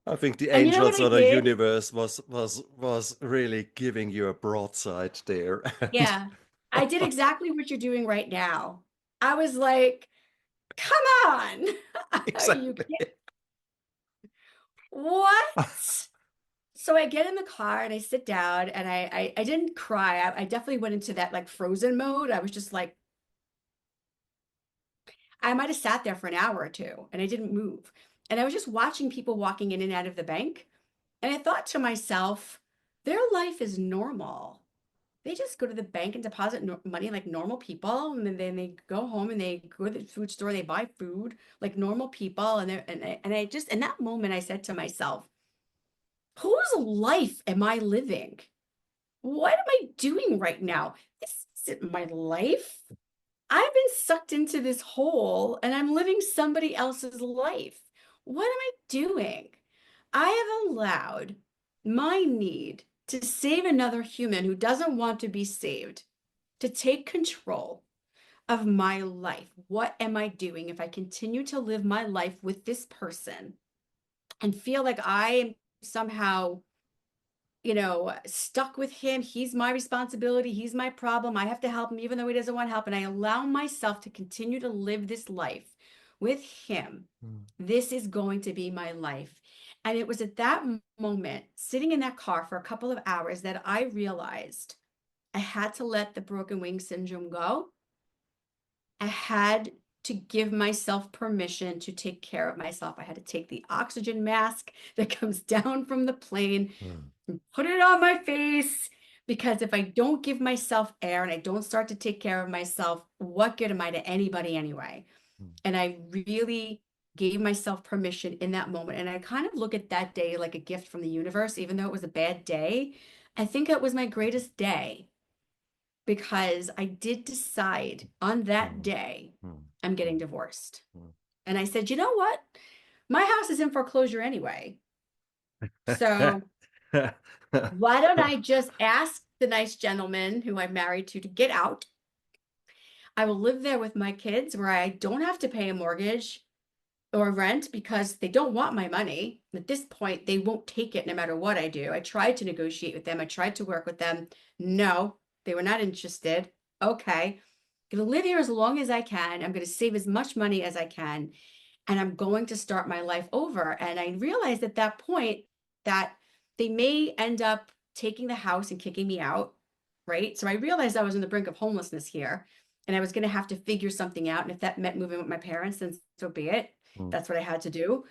I think the And you know what angels I of the did? universe was really giving you a broadside there. And Yeah, I did exactly what you're doing right now. I was like, come on. Are you exactly. kidding? What? So I get in the car and I sit down and I didn't cry. I definitely went into that like frozen mode. I was just like, I might have sat there for an hour or two and I didn't move. And I was just watching people walking in and out of the bank. And I thought to myself, their life is normal. They just go to the bank and deposit money like normal people, and then they go home and they go to the food store, they buy food like normal people. And I just in that moment I said to myself, whose life am I living? What am I doing right now? This isn't my life. I've been sucked into this hole and I'm living somebody else's life. What am I doing? I have allowed my need to save another human who doesn't want to be saved to take control of my life. What am I doing if I continue to live my life with this person and feel like I am somehow stuck with him? He's my responsibility. He's my problem. I have to help him even though he doesn't want help. And I allow myself to continue to live this life with him. Mm, This is going to be my life. And it was at that moment, sitting in that car for a couple of hours, that I realized I had to let the broken wing syndrome go. I had to give myself permission to take care of myself. I had to take the oxygen mask that comes down from the plane mm, and put it on my face, because if I don't give myself air and I don't start to take care of myself, what good am I to anybody anyway? mm, And I really gave myself permission in that moment. And I kind of look at that day like a gift from the universe, even though it was a bad day. I think it was my greatest day because I did decide on that mm, day mm, I'm getting mm, divorced. mm. And I said, you know what? My house is in foreclosure anyway. So why don't I just ask the nice gentleman who I'm married to get out? I will live there with my kids where I don't have to pay a mortgage or rent because they don't want my money. At this point, they won't take it no matter what I do. I tried to negotiate with them. I tried to work with them. No, they were not interested. Okay, I'm gonna live here as long as I can. I'm gonna save as much money as I can, and I'm going to start my life over. And I realized at that point that they may end up taking the house and kicking me out, right? So I realized I was on the brink of homelessness here, and I was going to have to figure something out. And if that meant moving with my parents, then so be it. Mm, That's what I had to do.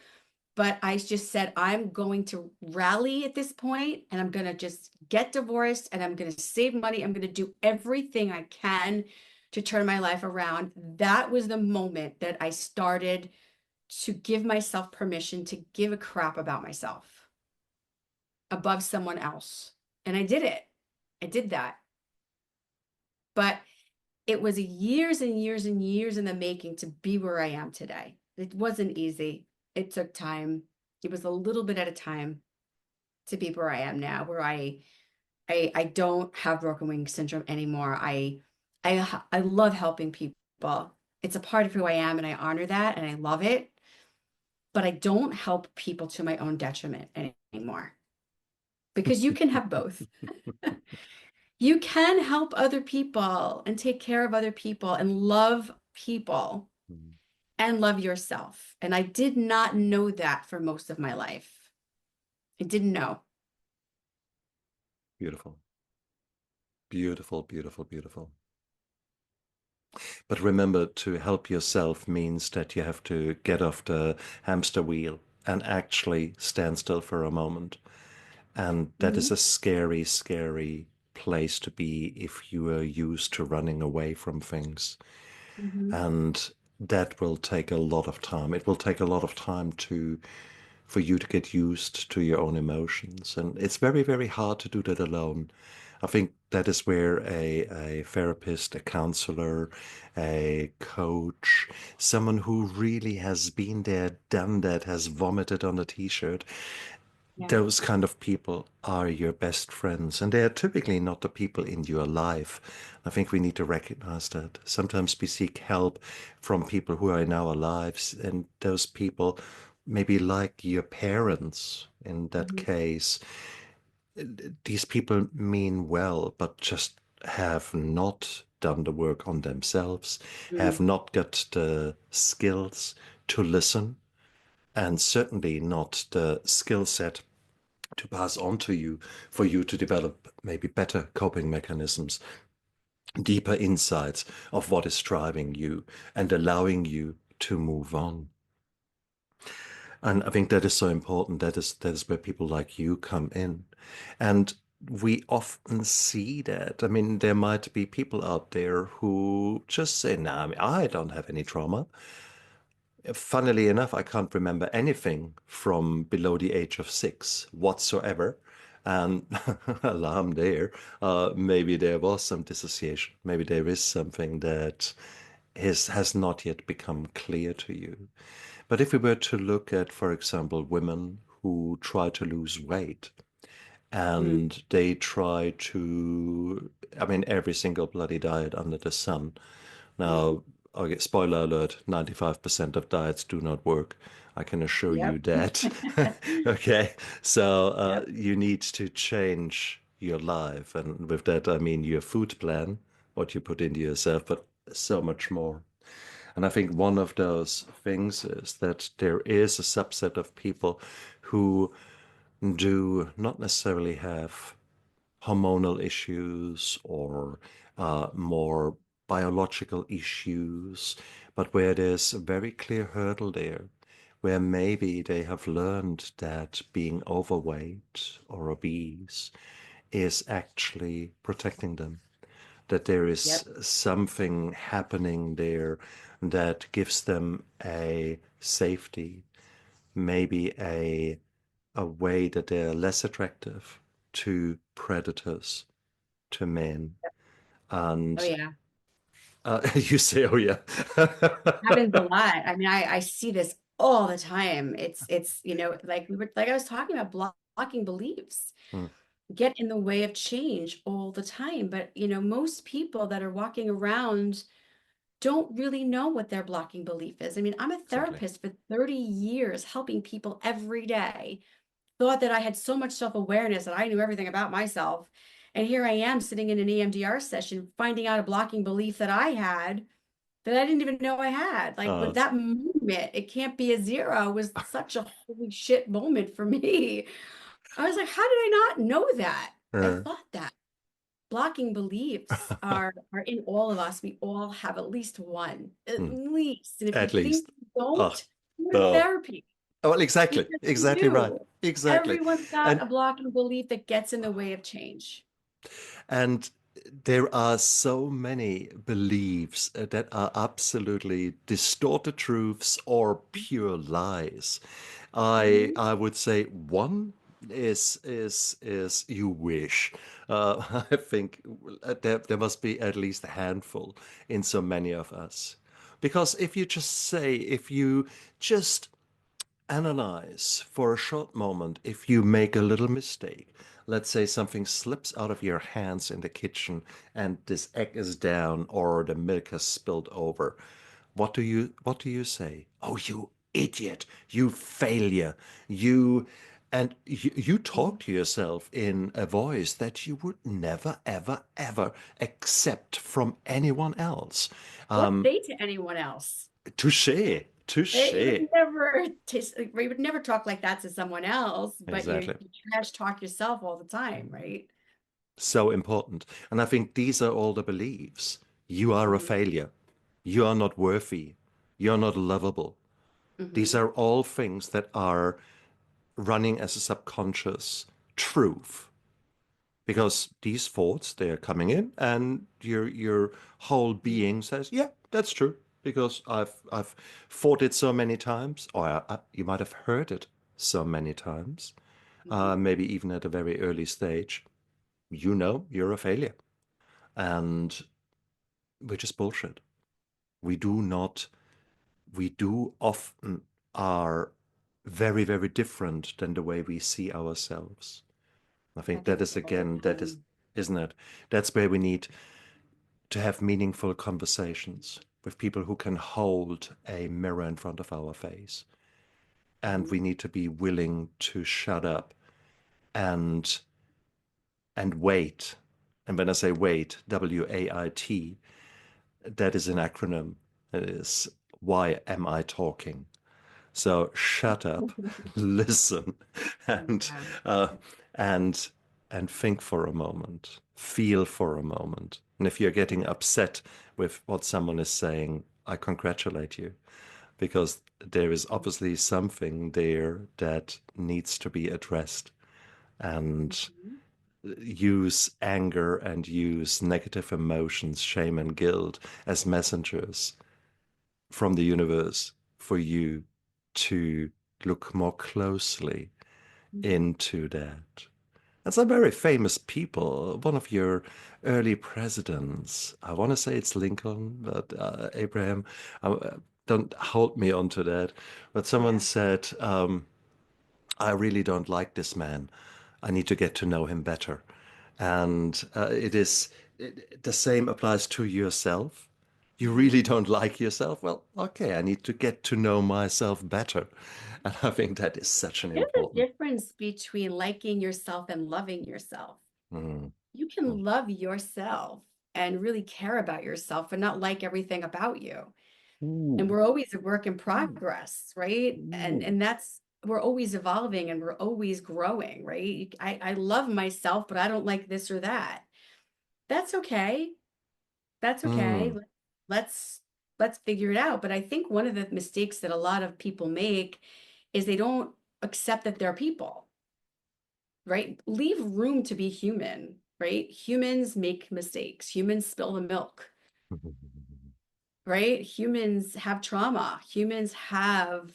But I just said, I'm going to rally at this point and I'm going to just get divorced and I'm going to save money. I'm going to do everything I can to turn my life around. That was the moment that I started to give myself permission to give a crap about myself above someone else. And I did it. I did that. But it was years and years and years in the making to be where I am today. It wasn't easy. it took time. It was a little bit at a time to be where I am now, where I don't have broken wing syndrome anymore. I love helping people. It's a part of who I am and I honor that and I love it, but I don't help people to my own detriment anymore because you can have both. You can help other people and take care of other people and love people Mm. and love yourself. And I did not know that for most of my life. I didn't know. Beautiful, beautiful, beautiful, beautiful. But remember, to help yourself means that you have to get off the hamster wheel and actually stand still for a moment. And that is Hmm. a scary, scary place to be if you are used to running away from things. Hmm. And that will take a lot of time. It will take a lot of time to for you to get used to your own emotions. And it's very, very hard to do that alone. I think that is where a therapist, a counselor, a coach, someone who really has been there, done that, has vomited on a t-shirt, Yeah. those kind of people are your best friends. And they are typically not the people in your life. I think we need to recognize that. Sometimes we seek help from people who are in our lives, and those people, maybe like your parents in that Hmm. case, these people mean well, but just have not done the work on themselves, have Mm. not got the skills to listen, and certainly not the skill set to pass on to you for you to develop maybe better coping mechanisms, deeper insights of what is driving you and allowing you to move on. And I think that is so important. That is where people like you come in. And we often see that. I mean, there might be people out there who just say, "Nah, I mean, I don't have any trauma." Funnily enough, I can't remember anything from below the age of 6 whatsoever. And alarm there. Maybe there was some dissociation. Maybe there is something that has not yet become clear to you. But if we were to look at, for example, women who try to lose weight Mm. and they try to, I mean, every single bloody diet under the sun. Mm. Now, okay, spoiler alert, 95% of diets do not work. I can assure you Yep. that. Okay, so Yep. you need to change your life. And with that, I mean your food plan, what you put into yourself, but so much more. And I think one of those things is that there is a subset of people who do not necessarily have hormonal issues or more biological issues, but where there's a very clear hurdle there, where maybe they have learned that being overweight or obese is actually protecting them, that there is Yep. something happening there that gives them a safety, maybe a way that they're less attractive to predators, to men. Oh And yeah. you say, oh, yeah. Happens a lot. I mean, I see this all the time. It's, like like I was talking about blocking beliefs Hmm, get in the way of change all the time. But, most people that are walking around don't really know what their blocking belief is. I mean, I'm a exactly. therapist for 30 years, helping people every day. Thought that I had so much self-awareness that I knew everything about myself. And here I am sitting in an EMDR session, finding out a blocking belief that I had that I didn't even know I had. Like Uh, with that moment, it can't be a zero was such a holy shit moment for me. I was like, how did I not know that? I uh, thought that blocking beliefs are in all of us. We all have at least one, at hmm, least. And if you at think least. you Oh, don't, go to oh. therapy Well, exactly. because you Exactly right. do. Exactly. Everyone's got And a blocking belief that gets in the way of change. And there are so many beliefs that are absolutely distorted truths or pure lies. I Mhm. I would say one is you wish. I think there must be at least a handful in so many of us. Because if you just analyze for a short moment if you make a little mistake. Let's say something slips out of your hands in the kitchen and this egg is down or the milk has spilled over. What do you say? Oh, you idiot, you failure, you and you talk to yourself in a voice that you would never, ever, ever accept from anyone else. Or Um, say to anyone else. touche, Right? touche. You would never talk like that to someone else, but Exactly. you trash talk yourself all the time, right? So important. And I think these are all the beliefs. You are a Hmm. failure. You are not worthy. You're not lovable. These Hmm. are all things that are running as a subconscious truth because these thoughts, they are coming in and your whole being says, yeah, that's true because I've thought it so many times, or you might have heard it so many times, Hmm. maybe even at a very early stage. You know you're a failure. And which is bullshit. We do not, we do often are very, very different than the way we see ourselves. I think that Happens is all the again, that is, time. isn't it? That's where we need to have meaningful conversations with people who can hold a mirror in front of our face. And Hmm. we need to be willing to shut up and wait. And when I say wait, WAIT, that is an acronym. It is why am I talking? So shut up, listen, and Yeah. uh, and think for a moment, feel for a moment. And if you're getting upset with what someone is saying, I congratulate you because there is obviously something there that needs to be addressed. And Mhm. use anger and use negative emotions, shame and guilt as messengers from the universe for you to look more closely Mhm. into that. And some very famous people. One of your early presidents, I want to say it's Lincoln, but Abraham, don't hold me onto that. But someone Yeah. said, I really don't like this man. I need to get to know him better. And the same applies to yourself. You Hmm. really don't like yourself? Well, okay, I need to get to know myself better. And I think that is such an There's a important. difference between liking yourself and loving yourself. Mm, You mm, can love yourself and really care about yourself and not like everything about you. And ooh, we're always a work in ooh, progress, right? ooh. And that's we're always evolving and we're always growing, right? I love myself, but I don't like this or that. That's okay. That's okay. Mm, Let's let's figure it out. But I think one of the mistakes that a lot of people make is they don't accept that they're people, right? Leave room to be human, right? Humans make mistakes. Humans spill the milk, right? Humans have trauma. Humans have,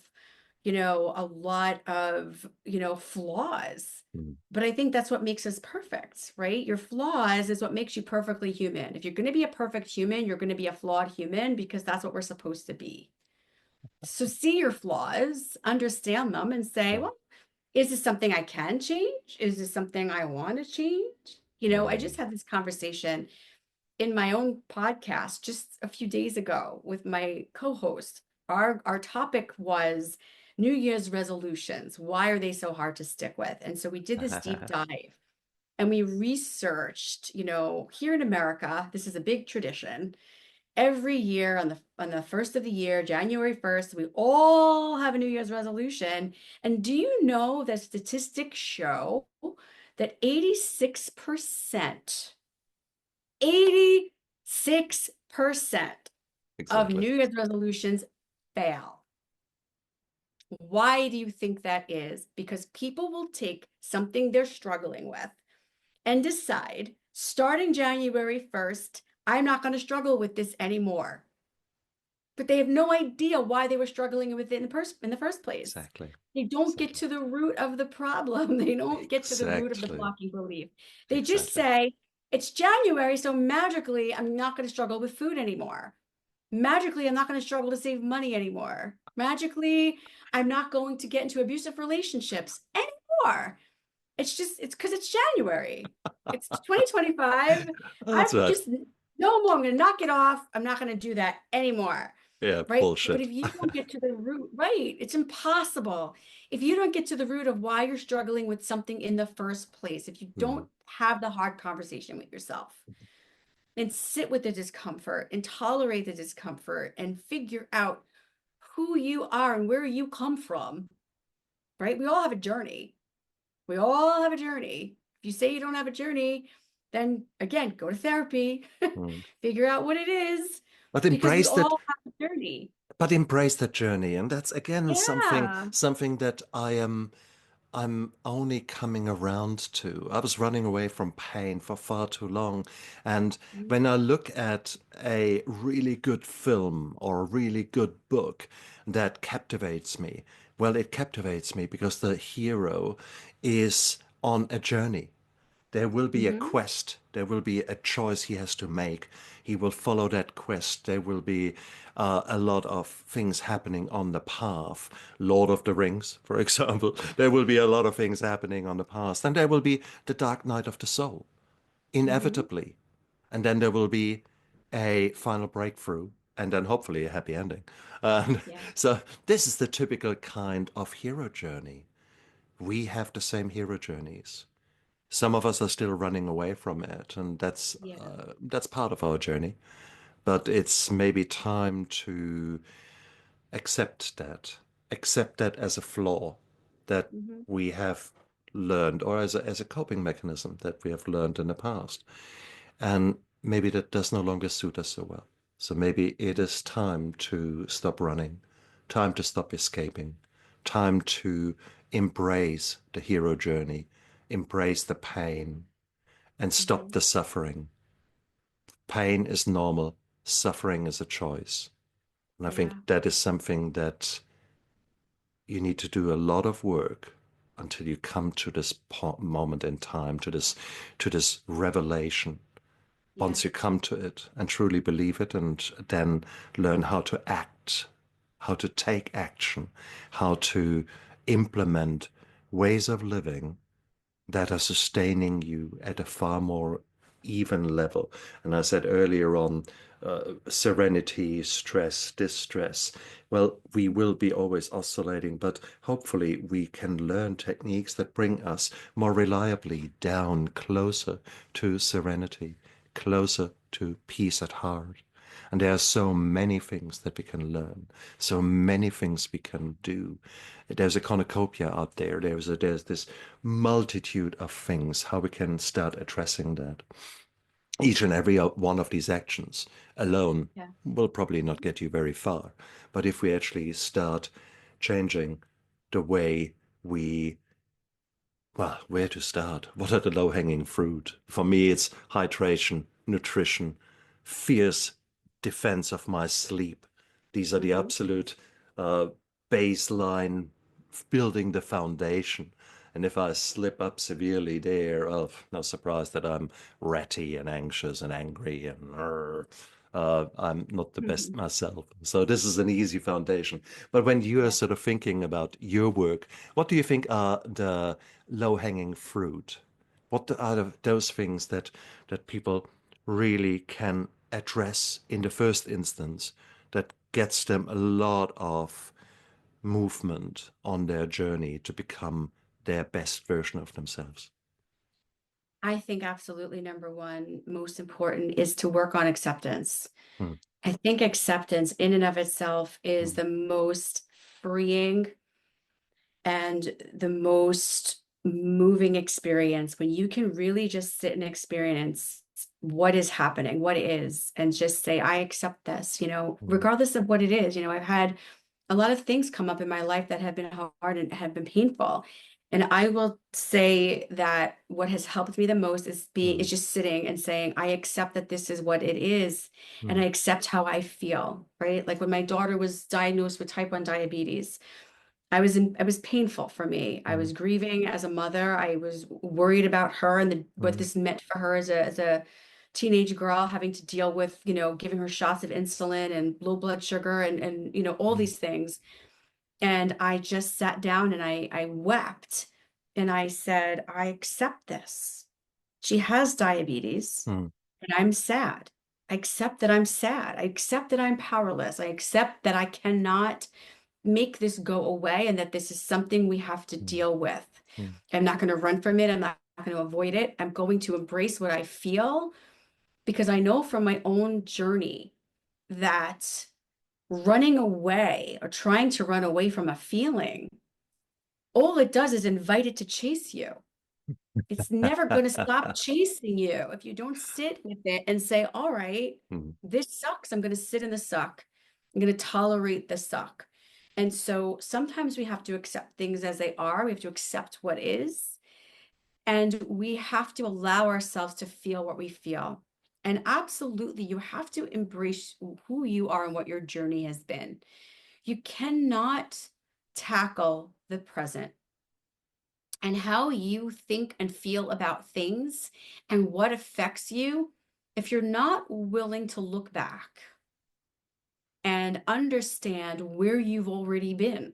a lot of, flaws. mm. But I think that's what makes us perfect, right? Your flaws is what makes you perfectly human. If you're going to be a perfect human, you're going to be a flawed human because that's what we're supposed to be. So see your flaws, understand them, and say, Mm, well, is this something I can change? Is this something I want to change? I just mm. had this conversation in my own podcast just a few days ago with my co-host. Our topic was New Year's resolutions. Why are they so hard to stick with? And so we did this deep dive and we researched, here in America, this is a big tradition. Every year on the first of the year, January 1st, we all have a New Year's resolution. And do you know that statistics show that 86%, 86% of Exactly. New Year's resolutions fail? Why do you think that is? Because people will take something they're struggling with and decide, starting January 1st, I'm not going to struggle with this anymore. But they have no idea why they were struggling with it in the first place. Exactly. They don't get Exactly. to the root of the problem. They don't get to the root of the Exactly. blocking belief. They just Exactly. say, it's January, so magically I'm not going to struggle with food anymore. magically I'm not going to struggle to save money anymore. Magically, I'm not going to get into abusive relationships anymore. It's because it's January. It's 2025. That's I'm right. just no more. I'm going to knock it off. I'm not going to do that anymore. Yeah, Right. But bullshit. if you don't get to the root, right, it's impossible. If you don't get to the root of why you're struggling with something in the first place, if you Mm, don't have the hard conversation with yourself and sit with the discomfort and tolerate the discomfort and figure out who you are and where you come from, right? We all have a journey. We all have a journey. If you say you don't have a journey, then again, go to therapy, mm. figure out what it is, But because we embrace that. all have a journey. But embrace that journey, and that's again Yeah. something that I'm only coming around to. I was running away from pain for far too long. And when I look at a really good film or a really good book that captivates me, well, it captivates me because the hero is on a journey. There will be a Mm-hmm. quest. There will be a choice he has to make. He will follow that quest. There will be a lot of things happening on the path. Lord of the Rings, for example. There will be a lot of things happening on the path. And there will be the dark night of the soul, Mm-hmm. inevitably. And then there will be a final breakthrough and then hopefully a happy ending. And Yeah. so this is the typical kind of hero journey. We have the same hero journeys. Some of us are still running away from it, and Yeah. that's part of our journey. But it's maybe time to accept that, accept that as a flaw that Mm-hmm. we have learned, or as a coping mechanism that we have learned in the past. And maybe that does no longer suit us so well. So maybe it is time to stop running, time to stop escaping, time to embrace the hero journey, embrace the pain, and stop Mm-hmm. the suffering. Pain is normal, suffering is a choice. And I think Yeah. that is something that you need to do a lot of work until you come to this moment in time, to this revelation. Once Yeah. you come to it and truly believe it, and then learn how to act, how to take action, how to implement ways of living that are sustaining you at a far more even level. And I said earlier on, serenity, stress, distress. Well, we will be always oscillating, but hopefully we can learn techniques that bring us more reliably down closer to serenity, closer to peace at heart. And there are so many things that we can learn, so many things we can do. There's a cornucopia out there. There's this multitude of things how we can start addressing that. Each and every one of these actions alone Yeah. will probably not get you very far. But if we actually start changing the way we well, where to start? What are the low-hanging fruit? For me, it's hydration, nutrition, fierce defense of my sleep. These are the Mm-hmm. absolute uh, baseline building the foundation. And if I slip up severely there, oh, no surprise that I'm ratty and anxious and angry and I'm not the best myself. So this is an easy foundation. But when you are Yeah. sort of thinking about your work, what do you think are the low-hanging fruit? What are those things that people really can address in the first instance that gets them a lot of movement on their journey to become their best version of themselves? I think absolutely number one, most important is to work on acceptance. Hmm, I think acceptance in and of itself is hmm, the most freeing and the most moving experience when you can really just sit and experience what is happening, what is, and just say, I accept this, hmm, regardless of what it is. I've had a lot of things come up in my life that have been hard and have been painful. And I will say that what has helped me the most is hmm, just sitting and saying, I accept that this is what it is, and hmm, I accept how I feel, right? Like when my daughter was diagnosed with type 1 diabetes, it was painful for me. I hmm, was grieving as a mother. I was worried about her and what hmm, this meant for her as a teenage girl having to deal with, giving her shots of insulin and low blood sugar and all Mm, these things. And I just sat down and I wept and I said, I accept this. She has diabetes mm, and I'm sad. I accept that I'm sad. I accept that I'm powerless. I accept that I cannot make this go away and that this is something we have to mm, deal with. mm, I'm not going to run from it. I'm not going to avoid it. I'm going to embrace what I feel because I know from my own journey that running away or trying to run away from a feeling, all it does is invite it to chase you. It's never going to stop chasing you if you don't sit with it and say, all right, mm, this sucks. I'm going to sit in the suck. I'm going to tolerate the suck. And so sometimes we have to accept things as they are. We have to accept what is. And we have to allow ourselves to feel what we feel. And absolutely, you have to embrace who you are and what your journey has been. You cannot tackle the present and how you think and feel about things and what affects you if you're not willing to look back and understand where you've already been.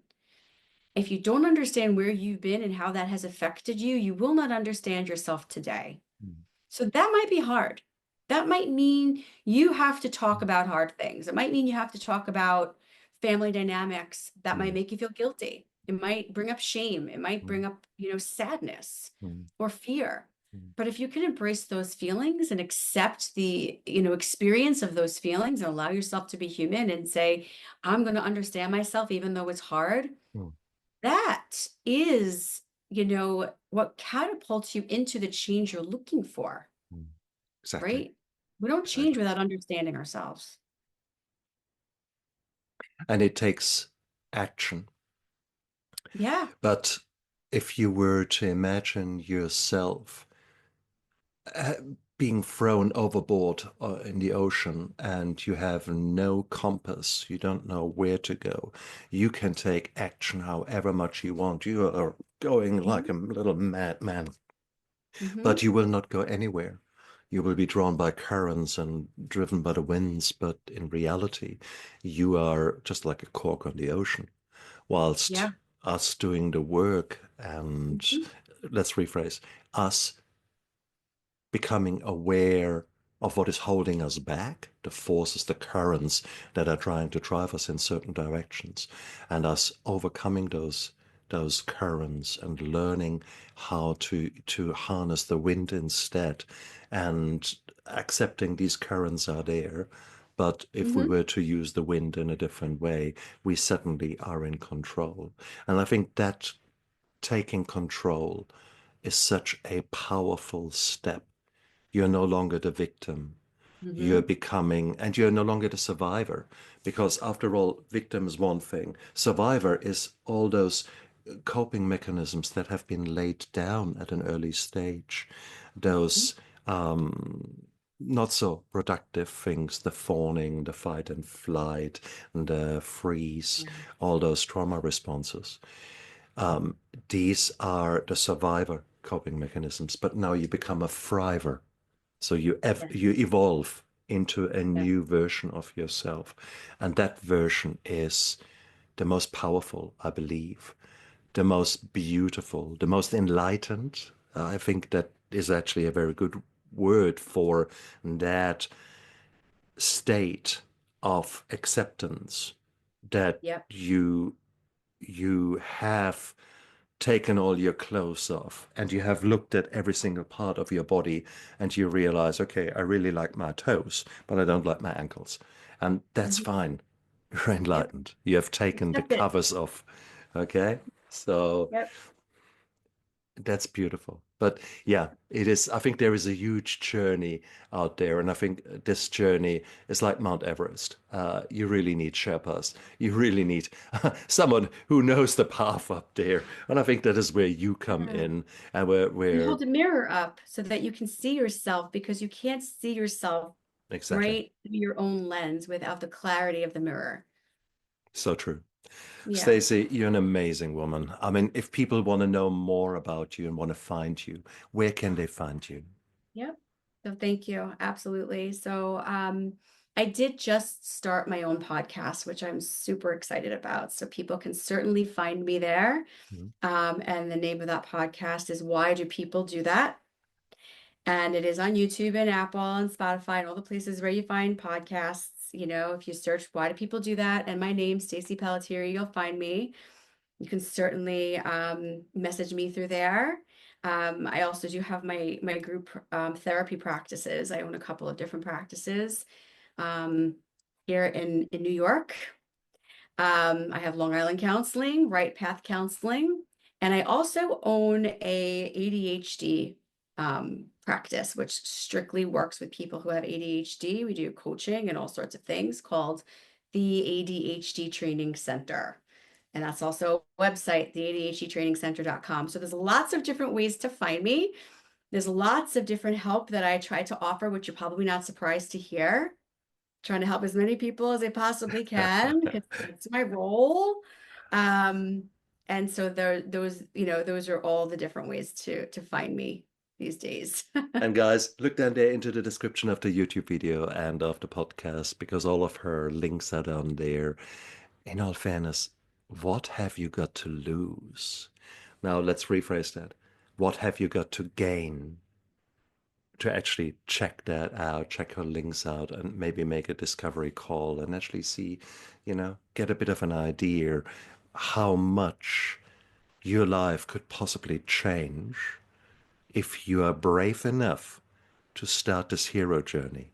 If you don't understand where you've been and how that has affected you, you will not understand yourself today. mm, So that might be hard. That might mean you have to talk about hard things. It might mean you have to talk about family dynamics that might mm, make you feel guilty. It might bring up shame. It might mm, bring up, sadness mm, or fear. mm, But if you can embrace those feelings and accept the, experience of those feelings and allow yourself to be human and say, I'm going to understand myself even though it's hard, mm, that is, what catapults you into the change you're looking for, mm. Exactly, right? We don't change exactly. without understanding ourselves. And it takes action. Yeah. But if you were to imagine yourself uh, being thrown overboard in the ocean and you have no compass, you don't know where to go, you can take action however much you want. You are going like Hmm. a little madman, but Hmm. you will not go anywhere. You will be drawn by currents and driven by the winds, but in reality, you are just like a cork on the ocean, whilst Yeah. us doing the work and Hmm. let's rephrase us becoming aware of what is holding us back, the forces, the currents that are trying to drive us in certain directions, and us overcoming those currents and learning how to harness the wind instead, and accepting these currents are there. But if we Hmm. were to use the wind in a different way, we suddenly are in control. And I think that taking control is such a powerful step. You're no longer the victim. You're Hmm. becoming, and you're no longer the survivor. Because after all, victim is one thing. Survivor is all those coping mechanisms that have been laid down at an early stage. Those not so productive things, the fawning, the fight and flight, and the freeze, Yeah. all those trauma responses. Um, these are the survivor coping mechanisms, but now you become a thriver. So Yes. you evolve into a Yes. new version of yourself. And that version is the most powerful, I believe, the most beautiful, the most enlightened. I think that is actually a very good word for that state of acceptance that Yep. you have taken all your clothes off and you have looked at every single part of your body and you realize, okay, I really like my toes, but I don't like my ankles. And that's Hmm. fine. You're Yep. enlightened. You have taken the Accept it. covers off. Okay. So Yep. that's beautiful. But yeah, it is. I think there is a huge journey out there. And I think this journey is like Mount Everest. You really need Sherpas. You really need someone who knows the path up there. And I think that is where you come Yeah. in and And where hold a mirror up so that you can see yourself because you can't see yourself exactly. right through your own lens without the clarity of the mirror. So true. Yeah. Stacy, you're an amazing woman. I mean, if people want to know more about you and want to find you, where can they find you? Yep. So thank you. Absolutely. So I did just start my own podcast, which I'm super excited about. So people can certainly find me there. Mhm. And the name of that podcast is Why Do People Do That? And it is on YouTube and Apple and Spotify and all the places where you find podcasts. You know, if you search Why Do People Do That? And my name, Stacy Pelletieri, you'll find me. You can certainly message me through there. I also do have my group therapy practices. I own a couple of different practices um, here in New York. I have Long Island Counseling, Right Path Counseling, and I also own a ADHD practice, which strictly works with people who have ADHD. We do coaching and all sorts of things called the ADHD Training Center. And that's also a website, the ADHDtrainingcenter.com. So there's lots of different ways to find me. There's lots of different help that I try to offer, which you're probably not surprised to hear. Trying to help as many people as I possibly can because it's my role. Um, and so those, those are all the different ways to find me these days. And guys, look down there into the description of the YouTube video and of the podcast because all of her links are down there. In all fairness, what have you got to lose? Now let's rephrase that. What have you got to gain to actually check that out, check her links out, and maybe make a discovery call and actually see, get a bit of an idea how much your life could possibly change if you are brave enough to start this hero journey.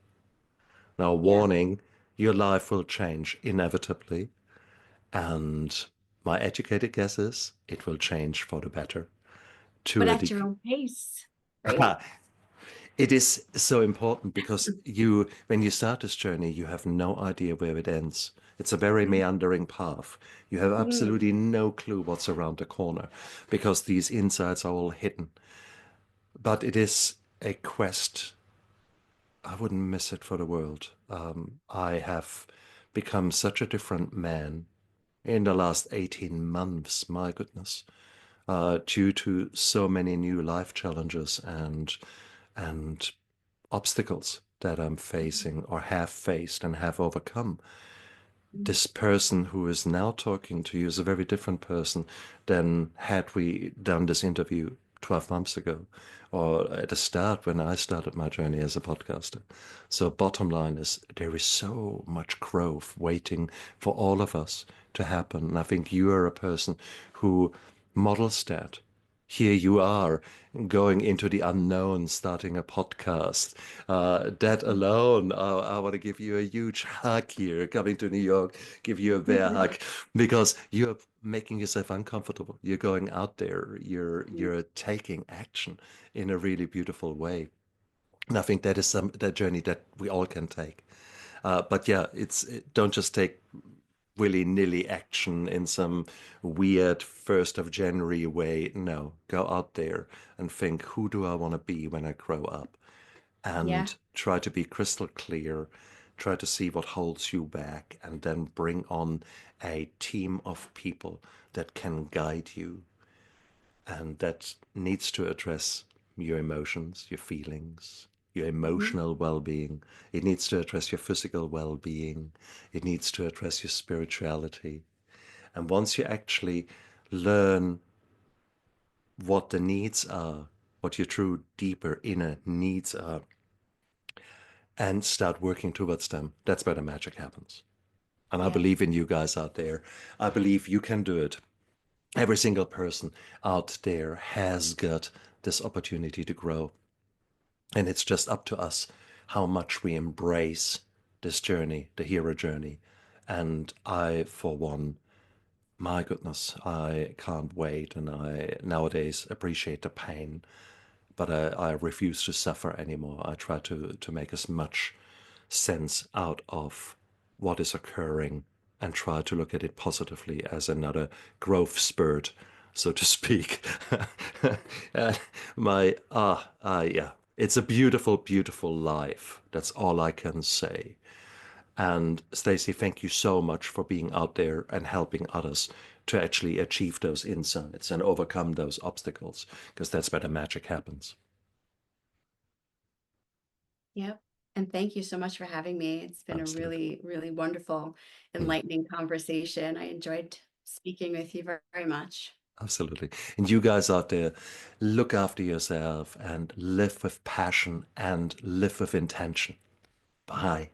Now, Yeah. warning, your life will change inevitably, and my educated guess is it will change for the better to But a at degree. your own pace, right? It is so important because when you start this journey, you have no idea where it ends. It's a very meandering path. You have Mhm. absolutely no clue what's around the corner because these insights are all hidden. But it is a quest. I wouldn't miss it for the world. I have become such a different man in the last 18 months, my goodness, due to so many new life challenges and obstacles that I'm facing or have faced and have overcome. This person who is now talking to you is a very different person than had we done this interview 12 months ago or at the start when I started my journey as a podcaster. So, bottom line is there is so much growth waiting for all of us to happen. And I think you are a person who models that. Here you are going into the unknown, starting a podcast. That alone, I want to give you a huge hug here, coming to New York, give you a bear hug, because you're making yourself uncomfortable. You're going out there, you're taking action in a really beautiful way. And I think that is that journey that we all can take. But yeah, don't just take willy-nilly action in some weird 1st of January way. No, go out there and think, who do I want to be when I grow up? Yeah. And try to be crystal clear, try to see what holds you back, and then bring on a team of people that can guide you and that needs to address your emotions, your feelings, your Mhm. emotional well-being. It needs to address your physical well-being. It needs to address your spirituality. And once you actually learn what the needs are, what your true deeper inner needs are, and start working towards them, that's where the magic happens. And I Yeah. believe in you guys out there. I believe you can do it. Every single person out there has got this opportunity to grow. And it's just up to us how much we embrace this journey, the hero journey. And I, for one, my goodness, I can't wait. And I nowadays appreciate the pain, but I refuse to suffer anymore. I try to make as much sense out of what is occurring and try to look at it positively as another growth spurt, so to speak. Uh, yeah, it's a beautiful, beautiful life. That's all I can say. And Stacey, thank you so much for being out there and helping others to actually achieve those insights and overcome those obstacles, because that's where the magic happens. Yep. And thank you so much for having me. It's been a Absolutely. really, really wonderful, Mm, enlightening conversation. I enjoyed speaking with you very, very much. absolutely. And you guys out there, look after yourself and live with passion and live with intention. Bye.